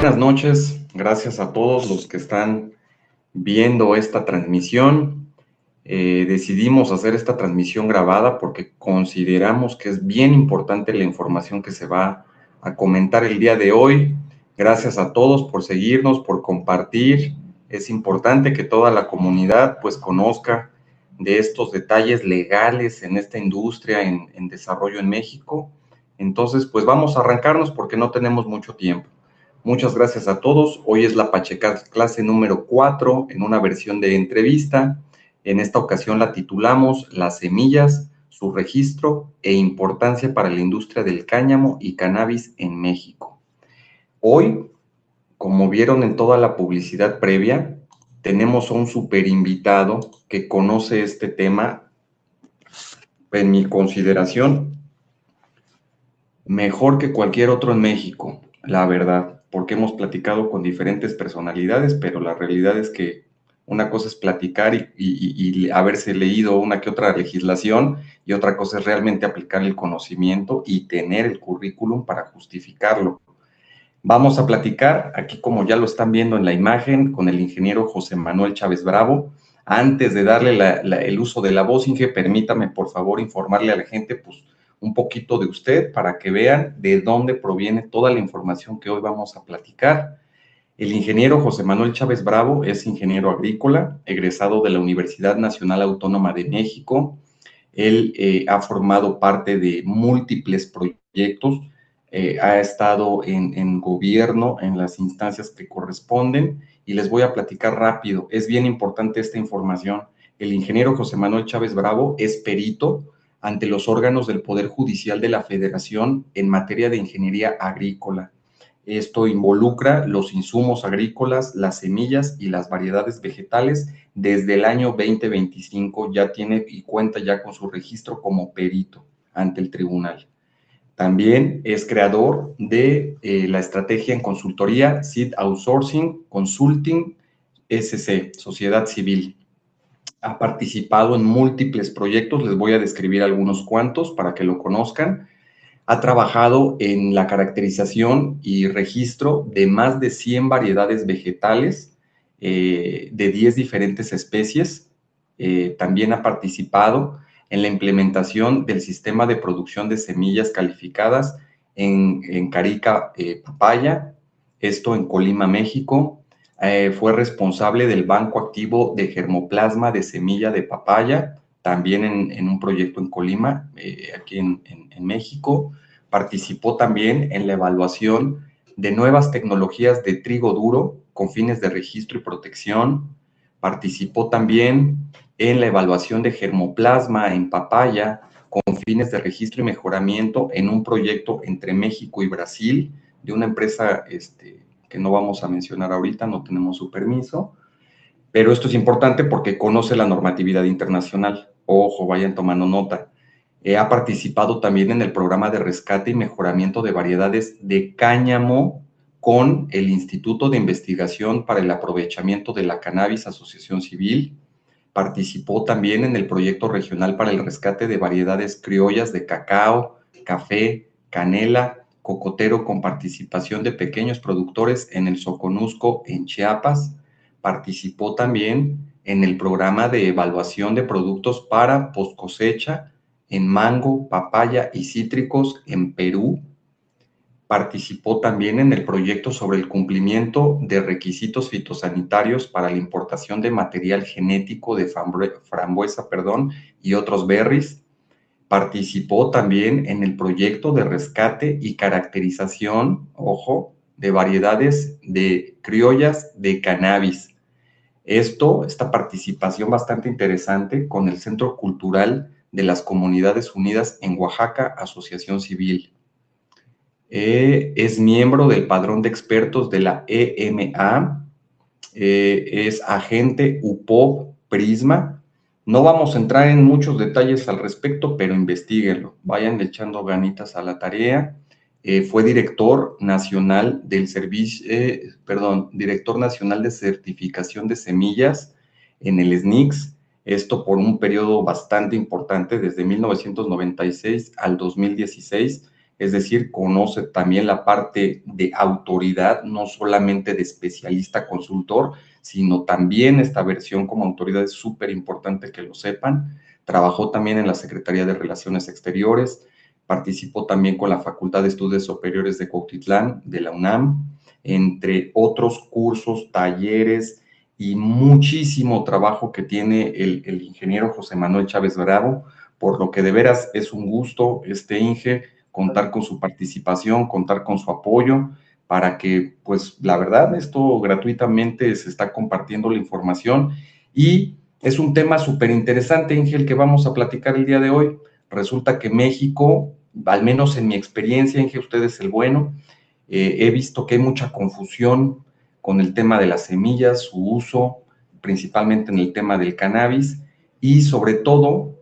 Buenas noches, gracias a todos los que están viendo esta transmisión. Decidimos hacer esta transmisión grabada porque consideramos que es bien importante la información que se va a comentar el día de hoy. Gracias a todos por seguirnos, por compartir. Es importante que toda la comunidad pues conozca de estos detalles legales en esta industria en desarrollo en México. Entonces pues vamos a arrancarnos porque no tenemos mucho tiempo. Muchas gracias a todos. Hoy es la Pacheca clase número 4 en una versión de entrevista. En esta ocasión la titulamos Las semillas, su registro e importancia para la industria del cáñamo y cannabis en México. Hoy, como vieron en toda la publicidad previa, tenemos a un super invitado que conoce este tema, en mi consideración, mejor que cualquier otro en México, la verdad, porque hemos platicado con diferentes personalidades, pero la realidad es que una cosa es platicar y haberse leído una que otra legislación y otra cosa es realmente aplicar el conocimiento y tener el currículum para justificarlo. Vamos a platicar aquí, como ya lo están viendo en la imagen, con el ingeniero José Manuel Chávez Bravo. Antes de darle el uso de la voz, Inge, permítame por favor informarle a la gente pues, un poquito de usted para que vean de dónde proviene toda la información que hoy vamos a platicar. El ingeniero José Manuel Chávez Bravo es ingeniero agrícola, egresado de la Universidad Nacional Autónoma de México. Él ha formado parte de múltiples proyectos, ha estado en gobierno, en las instancias que corresponden, y les voy a platicar rápido. Es bien importante esta información. El ingeniero José Manuel Chávez Bravo es perito ante los órganos del Poder Judicial de la Federación en materia de ingeniería agrícola. Esto involucra los insumos agrícolas, las semillas y las variedades vegetales. Desde el año 2025 ya tiene y cuenta ya con su registro como perito ante el tribunal. También es creador de la estrategia en consultoría SID Outsourcing Consulting SC, Sociedad Civil. Ha participado en múltiples proyectos, les voy a describir algunos cuantos para que lo conozcan. Ha trabajado en la caracterización y registro de más de 100 variedades vegetales de 10 diferentes especies. También ha participado en la implementación del sistema de producción de semillas calificadas en Carica, Papaya, esto en Colima, México. Fue responsable del banco activo de germoplasma de semilla de papaya, también en un proyecto en Colima, aquí en México. Participó también en la evaluación de nuevas tecnologías de trigo duro con fines de registro y protección. Participó también en la evaluación de germoplasma en papaya con fines de registro y mejoramiento en un proyecto entre México y Brasil de una empresa que no vamos a mencionar ahorita, no tenemos su permiso, pero esto es importante porque conoce la normatividad internacional. Ojo, vayan tomando nota. Ha participado también en el programa de rescate y mejoramiento de variedades de cáñamo con el Instituto de Investigación para el Aprovechamiento de la Cannabis, Asociación Civil. Participó también en el proyecto regional para el rescate de variedades criollas de cacao, café, canela, cocotero con participación de pequeños productores en el Soconusco, en Chiapas. Participó también en el programa de evaluación de productos para poscosecha en mango, papaya y cítricos en Perú. Participó también en el proyecto sobre el cumplimiento de requisitos fitosanitarios para la importación de material genético de frambuesa, y otros berries. Participó también en el proyecto de rescate y caracterización, ojo, de variedades de criollas de cannabis. Esta participación bastante interesante con el Centro Cultural de las Comunidades Unidas en Oaxaca, Asociación Civil. Es miembro del padrón de expertos de la EMA, es agente UPOB Prisma. No vamos a entrar en muchos detalles al respecto, pero investiguenlo, vayan echando ganitas a la tarea. Fue director nacional del servicio, director nacional de certificación de semillas en el SNICS, esto por un periodo bastante importante, desde 1996 al 2016, es decir, conoce también la parte de autoridad, no solamente de especialista consultor, sino también esta versión como autoridad es súper importante que lo sepan. Trabajó también en la Secretaría de Relaciones Exteriores, participó también con la Facultad de Estudios Superiores de Cuautitlán, de la UNAM, entre otros cursos, talleres y muchísimo trabajo que tiene el ingeniero José Manuel Chávez Bravo, por lo que de veras es un gusto, Inge, contar con su participación, contar con su apoyo, para que, pues, la verdad, esto gratuitamente se está compartiendo la información y es un tema súper interesante, Ángel, que vamos a platicar el día de hoy. Resulta que México, al menos en mi experiencia, Ángel, usted es el bueno, he visto que hay mucha confusión con el tema de las semillas, su uso, principalmente en el tema del cannabis, y sobre todo,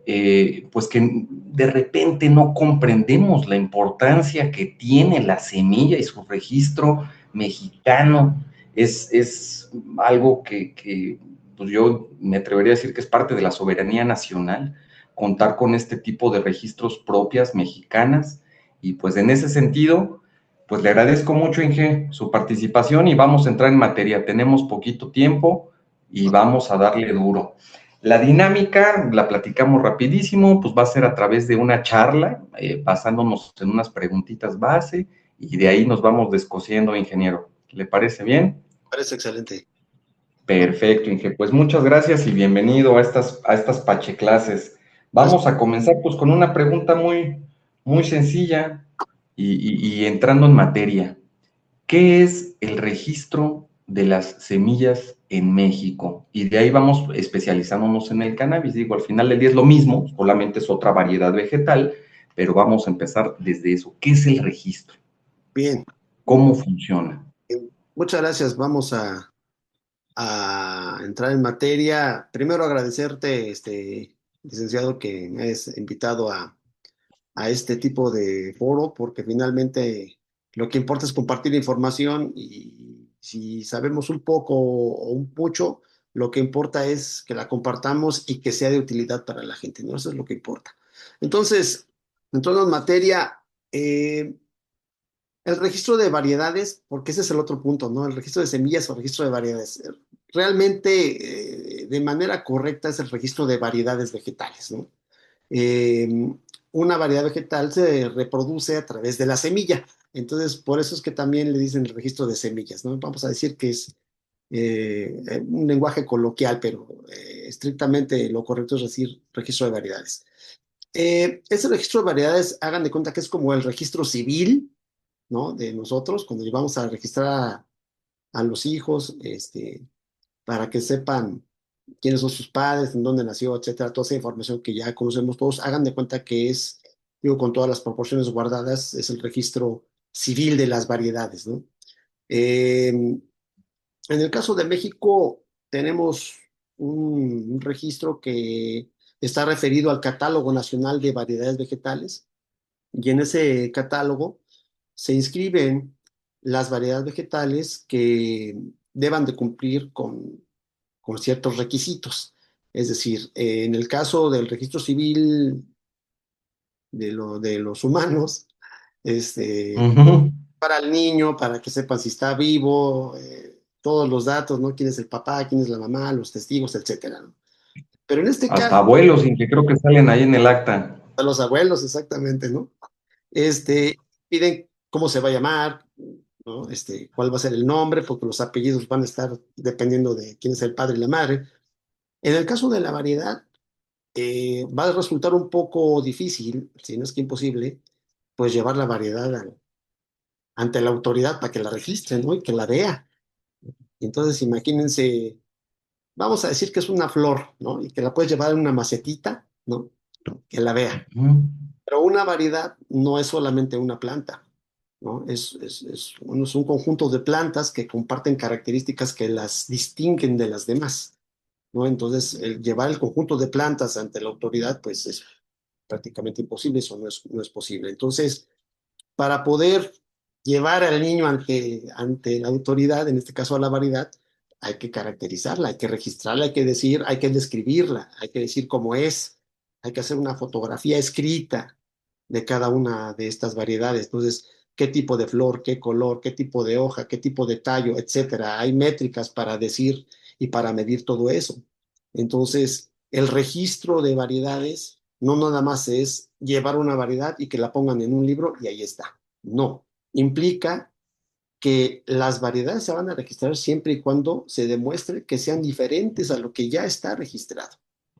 pues que de repente no comprendemos la importancia que tiene la semilla y su registro mexicano. Es algo que pues yo me atrevería a decir que es parte de la soberanía nacional, contar con este tipo de registros propias mexicanas, y pues en ese sentido, pues le agradezco mucho, Inge, su participación y vamos a entrar en materia. Tenemos poquito tiempo y vamos a darle duro. La dinámica, la platicamos rapidísimo, pues va a ser a través de una charla, basándonos en unas preguntitas base y de ahí nos vamos descosiendo, ingeniero. ¿Le parece bien? Parece excelente. Perfecto, Inge. Pues muchas gracias y bienvenido a estas pacheclases. Gracias. Vamos a comenzar pues con una pregunta muy sencilla y entrando en materia. ¿Qué es el registro de las semillas en México? Y de ahí vamos especializándonos en el cannabis. Digo, al final del día es lo mismo, solamente es otra variedad vegetal, pero vamos a empezar desde eso. ¿Qué es el registro? Bien. ¿Cómo funciona? Muchas gracias. Vamos a entrar en materia. Primero agradecerte, licenciado, que me hayas invitado a este tipo de foro, porque finalmente lo que importa es compartir información y si sabemos un poco o un mucho, lo que importa es que la compartamos y que sea de utilidad para la gente, ¿no? Eso es lo que importa. Entonces, entrando en materia, eh, el registro de variedades, porque ese es el otro punto, ¿no? El registro de semillas o registro de variedades. Realmente, de manera correcta, es el registro de variedades vegetales, ¿no? Eh, una variedad vegetal se reproduce a través de la semilla. Entonces, por eso es que también le dicen el registro de semillas, ¿no? Vamos a decir que es un lenguaje coloquial, pero estrictamente lo correcto es decir registro de variedades. Ese registro de variedades, hagan de cuenta que es como el registro civil, ¿no? De nosotros, cuando llevamos a registrar a los hijos, para que sepan quiénes son sus padres, en dónde nació, etcétera, toda esa información que ya conocemos todos, hagan de cuenta que es, digo, con todas las proporciones guardadas, es el registro civil de las variedades, ¿no? En el caso de México, tenemos un registro que está referido al Catálogo Nacional de Variedades Vegetales, y en ese catálogo se inscriben las variedades vegetales que deban de cumplir con ciertos requisitos. Es decir, en el caso del registro civil de los humanos, Ujú. para el niño, para que sepan si está vivo, todos los datos, ¿no? Quién es el papá, quién es la mamá, los testigos, etcétera, ¿no? Pero en este Hasta caso, abuelos, sin que creo que salen ahí en el acta. a los abuelos, exactamente, ¿no? Piden cómo se va a llamar, ¿no? Cuál va a ser el nombre, porque los apellidos van a estar dependiendo de quién es el padre y la madre. En el caso de la variedad, va a resultar un poco difícil, si no es que imposible, pues llevar la variedad ante la autoridad para que la registre, ¿no? Y que la vea. Entonces, imagínense, vamos a decir que es una flor, ¿no? Y que la puedes llevar en una macetita, ¿no? Que la vea. Ujú. Pero una variedad no es solamente una planta, ¿no? Es un conjunto de plantas que comparten características que las distinguen de las demás, ¿no? Entonces, el llevar el conjunto de plantas ante la autoridad, pues es prácticamente imposible, eso no es posible. Entonces, para poder llevar al niño ante la autoridad, en este caso a la variedad, hay que caracterizarla, hay que registrarla, hay que decir, hay que describirla, hay que decir cómo es, hay que hacer una fotografía escrita, de cada una de estas variedades. Entonces, qué tipo de flor, qué color, qué tipo de hoja, qué tipo de tallo, etcétera. Hay métricas para decir y para medir todo eso. Entonces, el registro de variedades no nada más es llevar una variedad y que la pongan en un libro y ahí está. No, implica que las variedades se van a registrar siempre y cuando se demuestre que sean diferentes a lo que ya está registrado,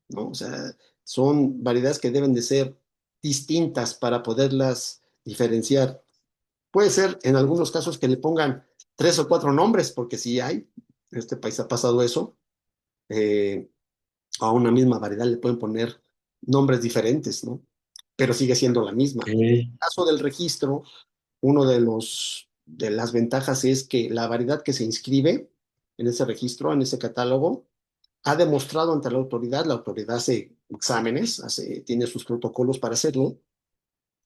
¿no? O sea, son variedades que deben de ser distintas para poderlas diferenciar. Puede ser en algunos casos que le pongan 3 o 4 nombres, porque sí hay, en este país ha pasado eso, eh, a una misma variedad le pueden poner nombres diferentes, ¿no? Pero sigue siendo la misma. En Ok. el caso del registro, uno de las ventajas es que la variedad que se inscribe en ese registro, en ese catálogo, ha demostrado ante la autoridad hace exámenes, tiene sus protocolos para hacerlo,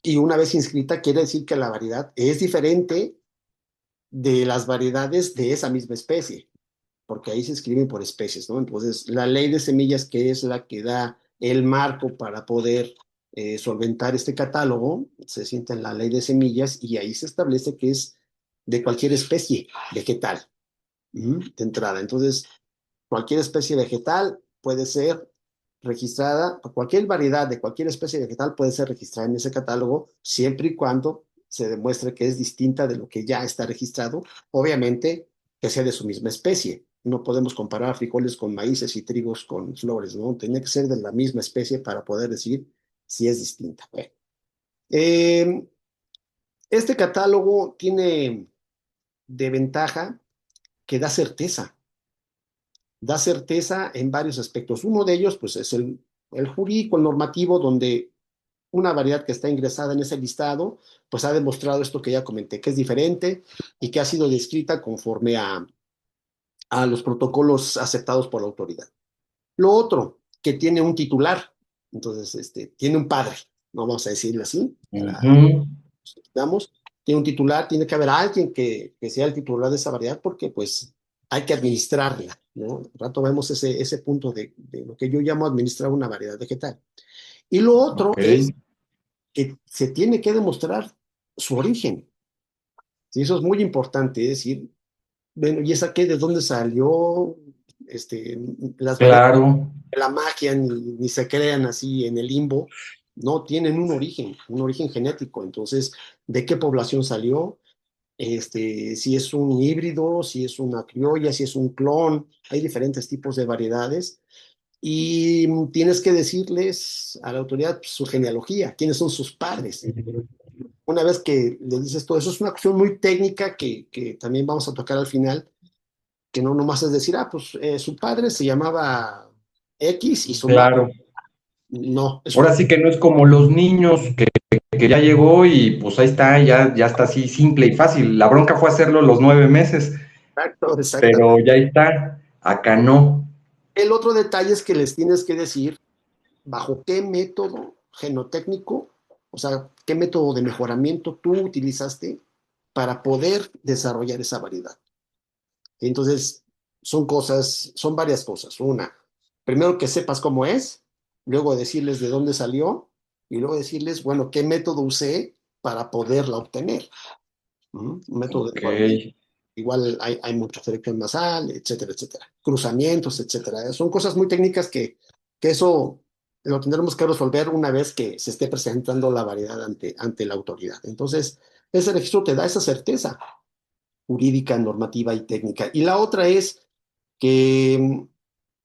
y una vez inscrita quiere decir que la variedad es diferente de las variedades de esa misma especie, porque ahí se escriben por especies, ¿no? Entonces, la ley de semillas, que es la que da el marco para poder solventar este catálogo, se sienta en la ley de semillas y ahí se establece que es de cualquier especie vegetal, de entrada. Entonces, cualquier especie vegetal puede ser registrada, cualquier variedad de cualquier especie vegetal puede ser registrada en ese catálogo, siempre y cuando se demuestre que es distinta de lo que ya está registrado, obviamente que sea de su misma especie. No podemos comparar frijoles con maíces y trigos con flores, ¿no? Tiene que ser de la misma especie para poder decir si es distinta. Bueno, eh, este catálogo tiene de ventaja que da certeza en varios aspectos. Uno de ellos, pues, es el jurídico, el normativo, donde una variedad que está ingresada en ese listado, pues ha demostrado esto que ya comenté, que es diferente y que ha sido descrita conforme a los protocolos aceptados por la autoridad. Lo otro, que tiene un titular, entonces, tiene un padre, no vamos a decirlo así, para, Ujú. digamos, tiene un titular, tiene que haber alguien que sea el titular de esa variedad porque pues hay que administrarla, ¿no? Al rato vemos ese punto de lo que yo llamo administrar una variedad vegetal. Y lo otro Ok, es que se tiene que demostrar su origen. Y eso es muy importante, es decir, bueno, ¿y esa qué? ¿De dónde salió? Las variedades claro, de la magia ni se crean así en el limbo, no tienen un origen genético. Entonces, ¿de qué población salió? Si es un híbrido, si es una criolla, si es un clon, hay diferentes tipos de variedades y tienes que decirles a la autoridad pues, su genealogía, quiénes son sus padres. Una vez que le dices todo eso, es una cuestión muy técnica que también vamos a tocar al final, que no nomás es decir, pues su padre se llamaba X y su madre. claro. No, es un Ahora sí que no es como los niños que ya llegó y pues ahí está, ya está así simple y fácil. La bronca fue hacerlo los 9 meses, exacto, pero exactamente. ya está. Acá no. El otro detalle es que les tienes que decir bajo qué método genotécnico, o sea, qué método de mejoramiento tú utilizaste para poder desarrollar esa variedad. Entonces, son varias cosas. Una, primero que sepas cómo es, luego decirles de dónde salió y luego decirles, bueno, qué método usé para poderla obtener. Un método de Ok, mejoramiento. Igual hay mucha selección nasal, etcétera, etcétera. Cruzamientos, etcétera. Son cosas muy técnicas que eso lo tendremos que resolver una vez que se esté presentando la variedad ante la autoridad. Entonces, ese registro te da esa certeza jurídica, normativa y técnica. Y la otra es que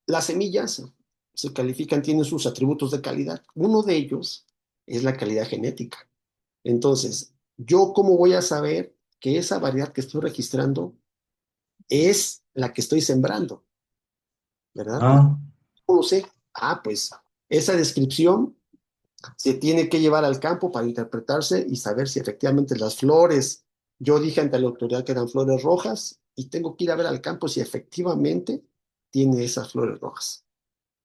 las semillas se califican, tienen sus atributos de calidad. Uno de ellos es la calidad genética. Entonces, ¿yo cómo voy a saber que esa variedad que estoy registrando es la que estoy sembrando? ¿Verdad? ah, ¿Cómo lo sé? Pues esa descripción se tiene que llevar al campo para interpretarse y saber si efectivamente las flores, yo dije ante la autoridad que eran flores rojas y tengo que ir a ver al campo si efectivamente tiene esas flores rojas.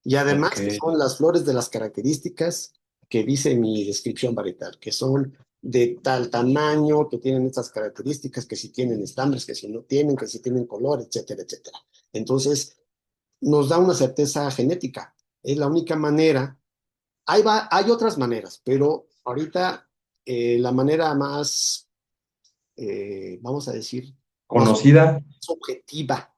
Y ok, además que son las flores de las características que dice mi descripción varietal, que son de tal tamaño, que tienen estas características, que si tienen estambres, que si no tienen, que si tienen color, etcétera, etcétera. Entonces, nos da una certeza genética. Es la única manera. Hay otras maneras, pero ahorita la manera más, vamos a decir, más Conocida. objetiva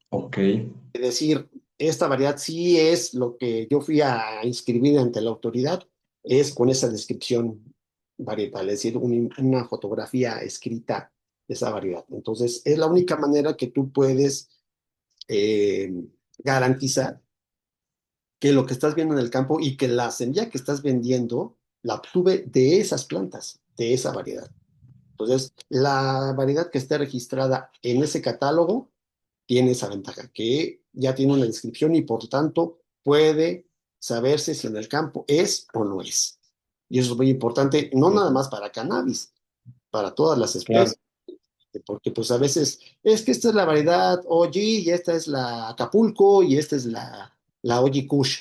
Ok. de decir, esta variedad sí es lo que yo fui a inscribir ante la autoridad, es con esa descripción varietal, es decir, una fotografía escrita de esa variedad. Entonces, es la única manera que tú puedes eh, garantizar que lo que estás viendo en el campo y que la semilla que estás vendiendo la obtuve de esas plantas, de esa variedad. Entonces, la variedad que esté registrada en ese catálogo tiene esa ventaja, que ya tiene una descripción y por tanto puede saberse si en el campo es o no es. Y eso es muy importante, no nada más para cannabis, para todas las Claro. especies, porque pues a veces es que esta es la variedad OG y esta es la Acapulco y esta es la OG Kush.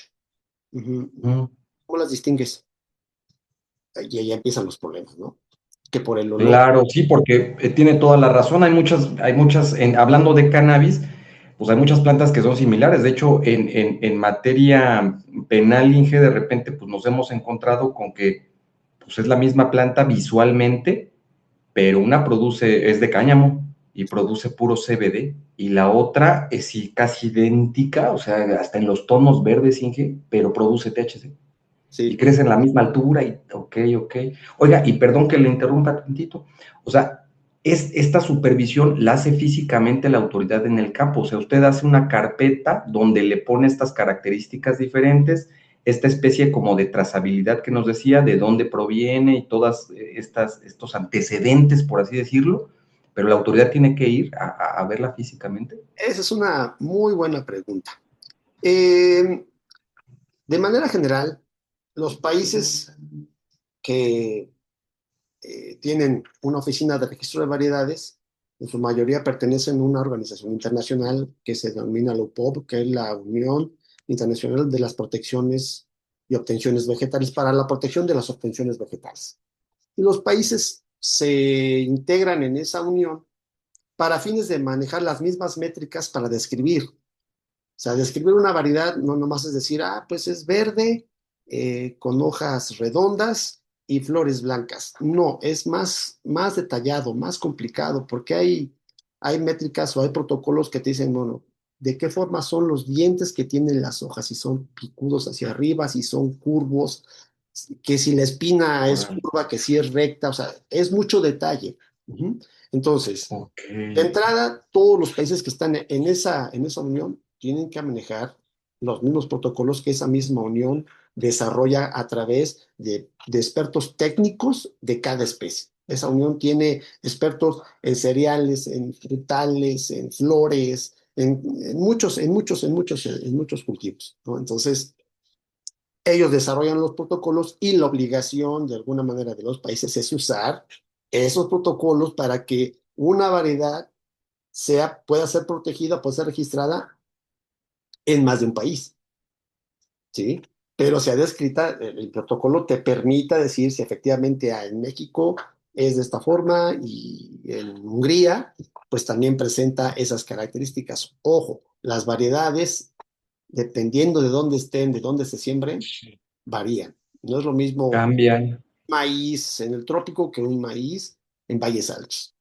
Ujú. Mm. ¿Cómo las distingues? Y ahí empiezan los problemas, ¿no? Que por el olor. Claro, sí, porque tiene toda la razón. Hablando de cannabis, pues hay muchas plantas que son similares. De hecho, en materia penal, Inge, de repente, pues nos hemos encontrado con que pues, es la misma planta visualmente, pero una es de cáñamo y produce puro CBD, y la otra es sí, casi idéntica, o sea, hasta en los tonos verdes, Inge, pero produce THC y Sí, crece en la misma altura y ok, ok. Oiga, y perdón que le interrumpa tantito, o sea, esta supervisión la hace físicamente la autoridad en el campo, o sea, usted hace una carpeta donde le pone estas características diferentes, esta especie como de trazabilidad que nos decía, de dónde proviene y todas estos antecedentes, por así decirlo, pero la autoridad tiene que ir a verla físicamente. esa es una muy buena pregunta. Eh, de manera general, los países que tienen una oficina de registro de variedades, en su mayoría pertenecen a una organización internacional que se denomina la UPOV, que es la Unión Internacional de las Protecciones y Obtenciones Vegetales, para la protección de las obtenciones vegetales. Y los países se integran en esa unión para fines de manejar las mismas métricas para describir. O sea, describir una variedad no nomás es decir, pues es verde, con hojas redondas y flores blancas. No, es más detallado, más complicado, porque hay métricas o hay protocolos que te dicen, bueno, de qué forma son los dientes que tienen las hojas, si son picudos hacia arriba, si son curvos, que si la espina es Órale. curva, que si es recta, o sea, es mucho detalle. Ujú. Entonces, Ok. de entrada, todos los países que están en esa unión tienen que manejar los mismos protocolos que esa misma unión desarrolla a través de expertos técnicos de cada especie. Esa unión tiene expertos en cereales, en frutales, en flores, en muchos cultivos, ¿no? Entonces, ellos desarrollan los protocolos y la obligación de alguna manera de los países es usar esos protocolos para que una variedad pueda ser protegida, pueda ser registrada en más de un país, ¿sí? Pero sea descrita, el protocolo te permita decir si efectivamente en México es de esta forma y en Hungría, pues también presenta esas características. Ojo, las variedades, dependiendo de dónde estén, de dónde se siembren, varían. No es lo mismo Cambian. maíz en el trópico que un maíz en valles altos.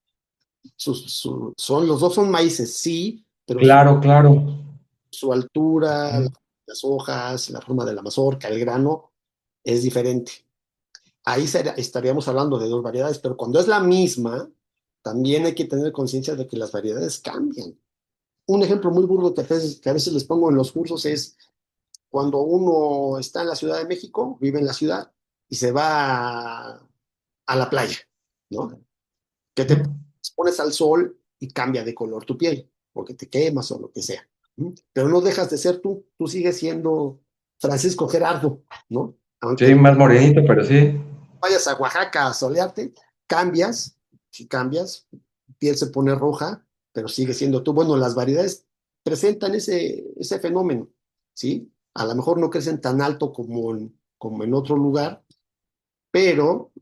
Los dos son maíces, sí, pero Claro, claro. su altura, Ujú. las hojas, la forma de la mazorca, el grano, es diferente. Ahí estaríamos hablando de dos variedades, pero cuando es la misma, también hay que tener conciencia de que las variedades cambian. Un ejemplo muy burdo que a veces les pongo en los cursos es cuando uno está en la Ciudad de México, vive en la ciudad y se va a la playa, ¿no? Que te pones al sol y cambia de color tu piel, porque te quemas o lo que sea. ¿Mm? Pero no dejas de ser tú sigues siendo Francisco Gerardo, ¿no? Sí, Aunque más morenito, pero sí. vayas a Oaxaca a solearte, cambias, si cambias, piel se pone roja, pero sigue siendo tú. Bueno, las variedades presentan ese fenómeno, ¿sí? A lo mejor no crecen tan alto como en otro lugar, pero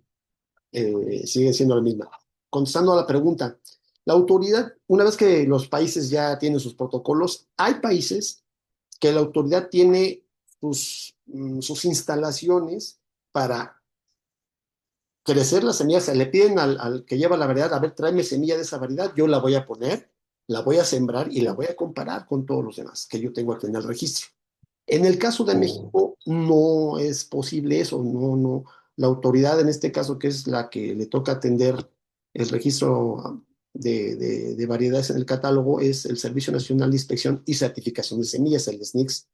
sigue siendo la misma. Contestando a la pregunta, la autoridad, una vez que los países ya tienen sus protocolos, hay países que la autoridad tiene sus instalaciones para crecer las semillas, se le piden al que lleva la variedad, a ver, tráeme semilla de esa variedad, yo la voy a poner, la voy a sembrar y la voy a comparar con todos los demás que yo tengo aquí en el registro. En el caso de Oh, México no es posible eso, no, la autoridad en este caso, que es la que le toca atender el registro de variedades en el catálogo, es el Servicio Nacional de Inspección y Certificación de Semillas, el SNICS,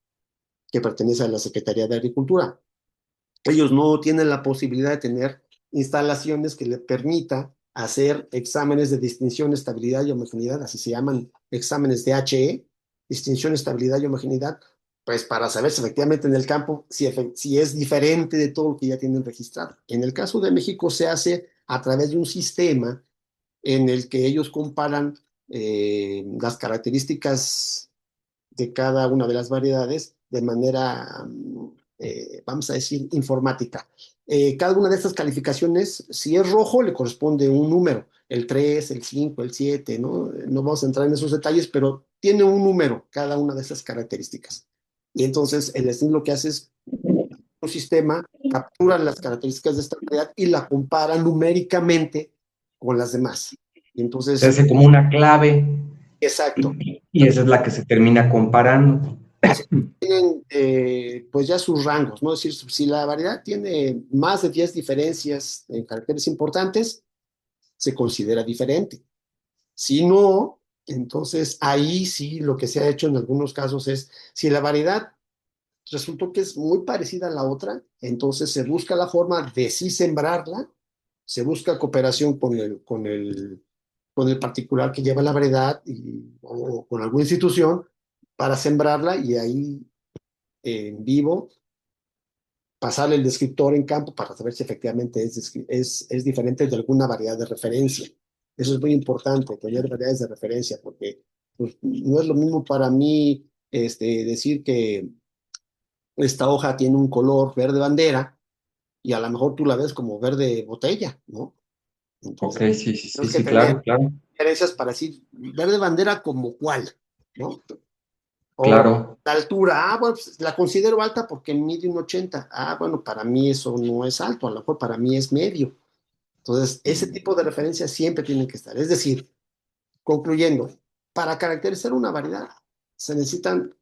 que pertenece a la Secretaría de Agricultura. Ellos no tienen la posibilidad de tener instalaciones que le permita hacer exámenes de distinción, estabilidad y homogeneidad, así se llaman exámenes de HE, distinción, estabilidad y homogeneidad, pues para saber si efectivamente en el campo si es diferente de todo lo que ya tienen registrado. En el caso de México se hace a través de un sistema en el que ellos comparan las características de cada una de las variedades de manera, vamos a decir, informática. Cada una de estas calificaciones, si es rojo, le corresponde un número, el 3, el 5, el 7, ¿no? No vamos a entrar en esos detalles, pero tiene un número cada una de esas características. Y entonces el SNI lo que hace es un sistema, captura las características de esta variedad y la compara numéricamente con las demás. Y se entonces, hace como una clave exacto. y esa es la que se termina comparando. Entonces, tienen pues ya sus rangos, ¿no? Es decir, si la variedad tiene más de 10 diferencias en caracteres importantes, se considera diferente. Si no, entonces ahí sí lo que se ha hecho en algunos casos es, si la variedad resultó que es muy parecida a la otra, entonces se busca la forma de sí sembrarla, se busca cooperación con el particular que lleva la variedad o con alguna institución para sembrarla y ahí en vivo, pasarle el descriptor en campo para saber si efectivamente es diferente de alguna variedad de referencia. Eso es muy importante, tener variedades de referencia, porque pues, no es lo mismo para mí decir que esta hoja tiene un color verde bandera y a lo mejor tú la ves como verde botella, ¿no? Ok, Entonces, sí, sí, sí, tenemos que sí, tener claro, claro, diferencias para decir verde bandera como cuál, ¿no? O claro. la altura, bueno, pues la considero alta porque mide un 80. Bueno, para mí eso no es alto, a lo mejor para mí es medio. Entonces, ese tipo de referencias siempre tienen que estar. Es decir, concluyendo, para caracterizar una variedad se necesitan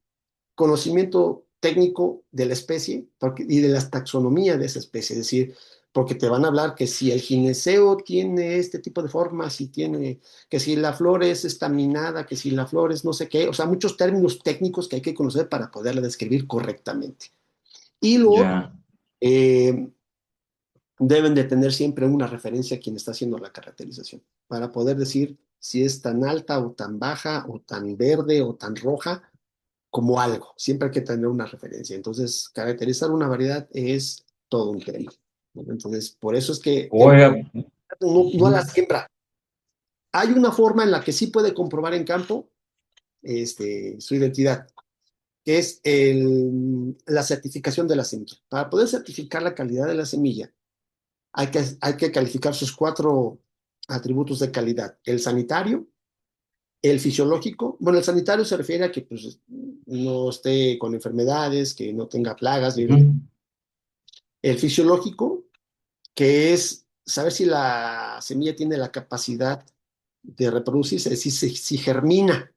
conocimiento técnico de la especie y de la taxonomía de esa especie, es decir, porque te van a hablar que si el gineceo tiene este tipo de formas, si tiene, que si la flor es estaminada, que si la flor es no sé qué, o sea, muchos términos técnicos que hay que conocer para poderla describir correctamente. Y lo otro, Ya. eh, deben de tener siempre una referencia a quien está haciendo la caracterización, para poder decir si es tan alta o tan baja o tan verde o tan roja como algo. Siempre hay que tener una referencia. Entonces, caracterizar una variedad es todo un tema, ¿no? Entonces, por eso es que Oiga, no la siembra. Hay una forma en la que sí puede comprobar en campo su identidad, que es la certificación de la semilla. Para poder certificar la calidad de la semilla, hay que calificar sus cuatro atributos de calidad. El sanitario, el fisiológico, bueno, el sanitario se refiere a que pues, no esté con enfermedades, que no tenga plagas, libre. ujú, El fisiológico, que es saber si la semilla tiene la capacidad de reproducirse, es decir, si germina,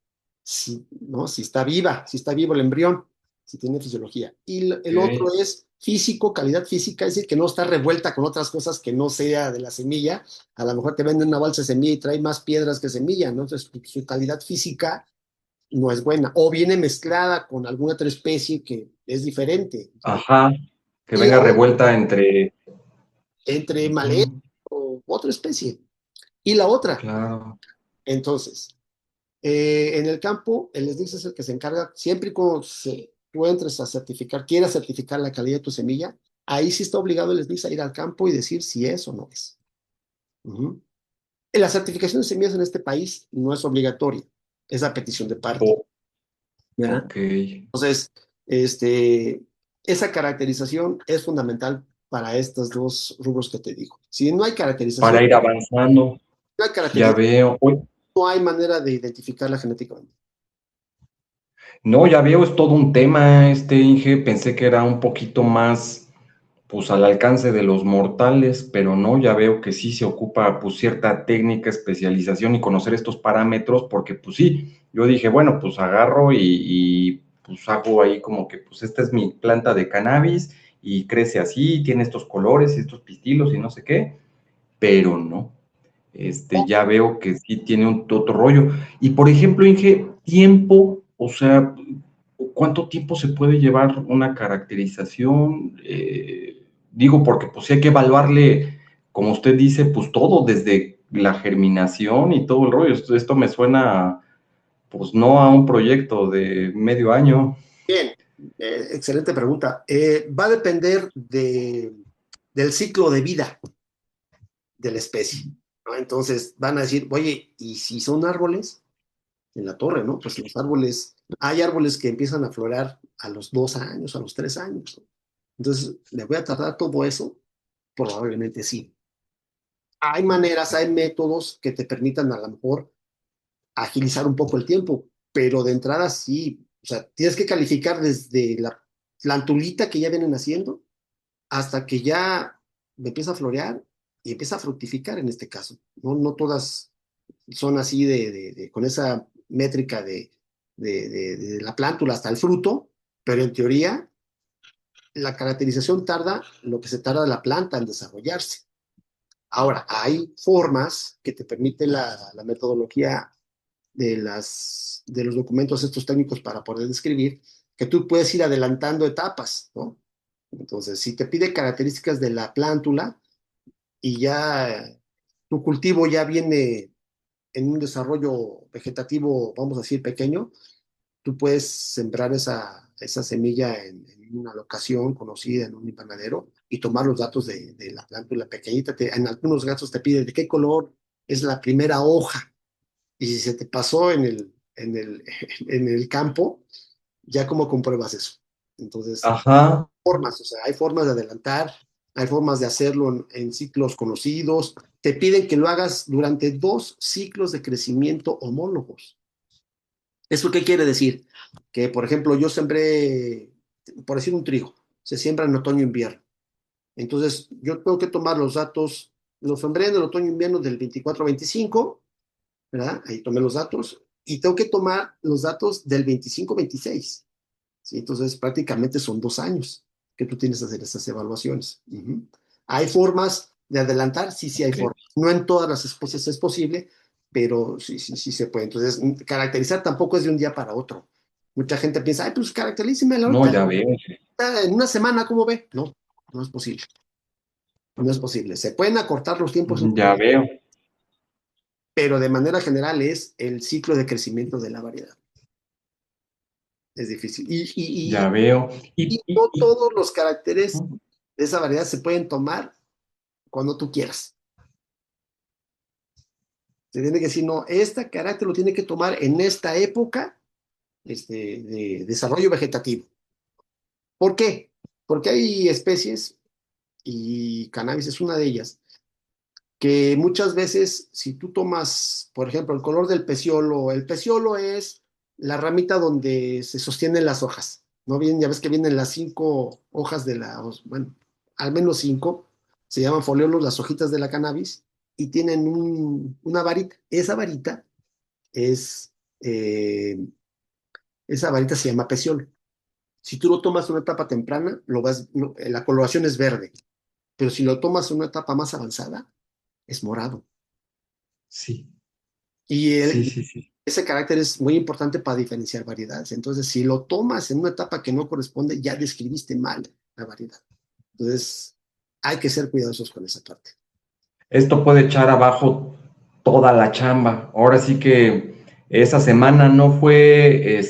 ¿no? Si está viva, si está vivo el embrión, si tiene fisiología. Y el otro ok. es físico, calidad física, es decir, que no está revuelta con otras cosas que no sea de la semilla. A lo mejor te venden una bolsa de semilla y trae más piedras que semilla, ¿no? Entonces, su calidad física no es buena. O viene mezclada con alguna otra especie que es diferente, ¿no? Ajá, que Y la venga otra, revuelta entre... entre maleza Ujú, o otra especie. Y la otra, claro. entonces, en el campo, el SNICS es el que se encarga, siempre y cuando tú entres a certificar, quieras certificar la calidad de tu semilla, ahí sí está obligado el SNICS a ir al campo y decir si es o no es. Ujú. La certificación de semillas en este país no es obligatoria, es a petición de parte. O- ¿Ya? ok. Entonces, este, esa caracterización es fundamental para estos dos rubros que te digo. Si no hay caracterización, Para ir avanzando, no hay ya caracterización, veo. no hay manera de identificarla genéticamente. No, ya veo, es todo un tema, Inge. Pensé que era un poquito más, pues al alcance de los mortales, pero no, ya veo que sí se ocupa pues cierta técnica, especialización y conocer estos parámetros, porque pues sí, yo dije, bueno, pues agarro pues hago ahí como que pues esta es mi planta de cannabis y crece así, tiene estos colores y estos pistilos y no sé qué, pero no, ya veo que sí tiene un otro rollo. Y por ejemplo, Inge, tiempo, o sea, ¿cuánto tiempo se puede llevar una caracterización? Digo, porque pues sí hay que evaluarle, como usted dice, pues todo, desde la germinación y todo el rollo. Esto me suena, pues no a un proyecto de medio año. Bien, excelente pregunta. Va a depender del ciclo de vida de la especie, ¿no? Entonces van a decir, oye, ¿y si son árboles? En la torre, ¿no? Pues los árboles, hay árboles que empiezan a florear a los 2 años, a los 3 años, ¿no? Entonces, ¿le voy a tardar todo eso? Probablemente sí. Hay maneras, hay métodos que te permitan a lo mejor agilizar un poco el tiempo, pero de entrada sí, o sea, tienes que calificar desde la plantulita que ya vienen haciendo hasta que ya empieza a florear y empieza a fructificar en este caso. No, no todas son así con esa métrica de la plántula hasta el fruto, pero en teoría la caracterización tarda lo que se tarda la planta en desarrollarse. Ahora, hay formas que te permite la metodología de los documentos estos técnicos para poder describir, que tú puedes ir adelantando etapas, ¿no? Entonces, si te pide características de la plántula y ya tu cultivo ya viene en un desarrollo vegetativo, vamos a decir, pequeño, tú puedes sembrar esa semilla en una locación conocida, en un invernadero, y tomar los datos de la plántula pequeñita. En algunos casos te pide de qué color es la primera hoja, y si se te pasó en el campo, ya cómo compruebas eso. Entonces, Ajá, formas, o sea, hay formas de adelantar, hay formas de hacerlo en ciclos conocidos. Te piden que lo hagas durante 2 ciclos de crecimiento homólogos. ¿Eso qué quiere decir? Que, por ejemplo, yo sembré, por decir un trigo, se siembra en otoño-invierno. Entonces, yo tengo que tomar los datos, los sembré en el otoño-invierno del 24-25, ¿verdad? Ahí tomé los datos, y tengo que tomar los datos del 25-26, ¿sí? Entonces, prácticamente son 2 años que tú tienes que hacer esas evaluaciones. ¿Hay formas de adelantar? Sí, sí hay ok. formas. No en todas las especies es posible, pero sí, sí, sí se puede. Entonces, caracterizar tampoco es de un día para otro. Mucha gente piensa, ay, pues caracteríceme No, ahorita, ya veo, en una semana, ¿cómo ve? No, no es posible. No es posible. Se pueden acortar los tiempos, ya veo, pero de manera general es el ciclo de crecimiento de la variedad. Es difícil. ya veo. Y no todos los caracteres de esa variedad se pueden tomar cuando tú quieras. Se tiene que decir, no, este carácter lo tiene que tomar en esta época de desarrollo vegetativo. ¿Por qué? Porque hay especies, y cannabis es una de ellas, que muchas veces, si tú tomas, por ejemplo, el color del peciolo, el peciolo es la ramita donde se sostienen las hojas, ¿no? Bien, ya ves que vienen las 5 hojas bueno, al menos 5, se llaman foliolos, las hojitas de la cannabis, y tienen una varita. Es, eh, esa varita se llama peciolo. Si tú lo tomas en una etapa temprana, la coloración es verde, pero si lo tomas en una etapa más avanzada, es morado. sí, Y sí, sí, sí. ese carácter es muy importante para diferenciar variedades. Entonces, si lo tomas en una etapa que no corresponde, ya describiste mal la variedad. Entonces, hay que ser cuidadosos con esa parte. Esto puede echar abajo toda la chamba. Ahora sí que esa semana no fue,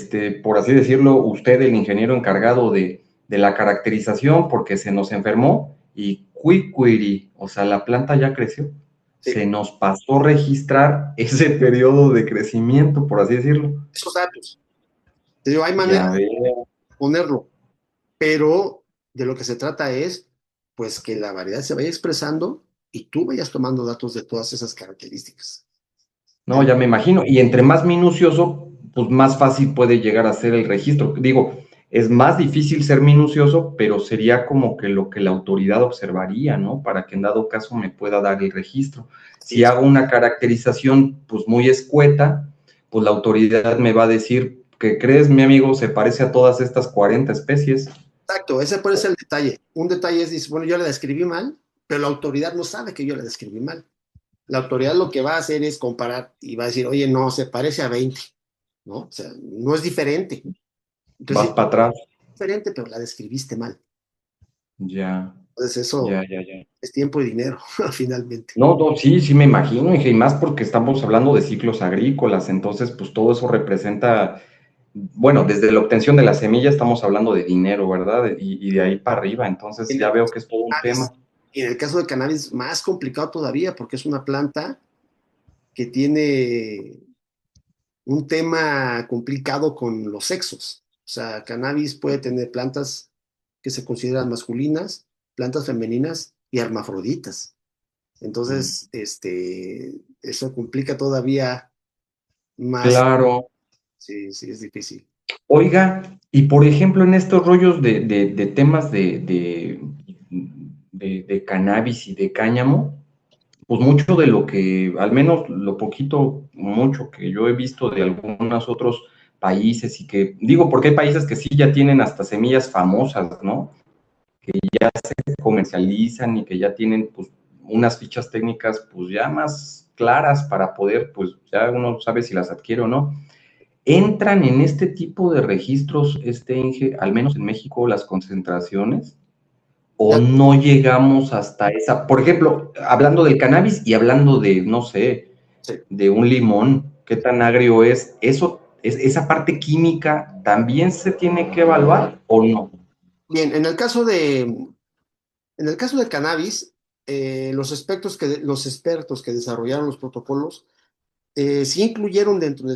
por así decirlo, usted el ingeniero encargado de la caracterización porque se nos enfermó y cuicuiri, o sea, la planta ya creció. Sí, Se nos pasó registrar ese periodo de crecimiento, por así decirlo. esos datos. Te digo, hay manera Ya de veo. ponerlo, pero de lo que se trata es, pues, que la variedad se vaya expresando y tú vayas tomando datos de todas esas características. No, ya me imagino. Y entre más minucioso, pues más fácil puede llegar a ser el registro. Digo, es más difícil ser minucioso, pero sería como que lo que la autoridad observaría, ¿no? Para que en dado caso me pueda dar el registro. Si Sí, hago una caracterización pues muy escueta, pues la autoridad me va a decir, ¿qué crees, mi amigo? Se parece a todas estas 40 especies. exacto, ese puede ser el detalle. Un detalle es, dice, bueno, yo la describí mal, pero la autoridad no sabe que yo la describí mal. La autoridad lo que va a hacer es comparar y va a decir, oye, no, se parece a 20, ¿no? O sea, no es diferente. Entonces, Vas sí, para atrás. es diferente, pero la describiste mal. Ya, Entonces, ya, eso ya, ya. es tiempo y dinero, finalmente. No, no, sí, sí me imagino, y más porque estamos hablando de ciclos agrícolas, entonces pues todo eso representa, bueno, desde la obtención de la semilla estamos hablando de dinero, ¿verdad? Y de ahí para arriba, entonces En ya el veo caso que es todo de un cannabis, tema. y en el caso del cannabis, más complicado todavía, porque es una planta que tiene un tema complicado con los sexos. O sea, cannabis puede tener plantas que se consideran masculinas, plantas femeninas y hermafroditas. Mm. Entonces, eso complica todavía más. Claro. Sí, sí, es difícil. Oiga, y por ejemplo, en estos rollos de temas de cannabis y de cáñamo, pues mucho de lo que, al menos lo poquito, mucho que yo he visto de algunos otros países y que, digo, porque hay países que sí ya tienen hasta semillas famosas, ¿no? Que ya se comercializan y que ya tienen, pues, unas fichas técnicas, pues, ya más claras para poder, pues, ya uno sabe si las adquiere o no. ¿Entran en este tipo de registros, Inge, al menos en México, las concentraciones? ¿O Ya, no llegamos hasta esa? Por ejemplo, hablando del cannabis y hablando de, no sé, sí. de un limón, ¿qué tan agrio es? Eso, esa parte química también se tiene que evaluar o no. Bien, en el caso del cannabis, los expertos que desarrollaron los protocolos sí incluyeron dentro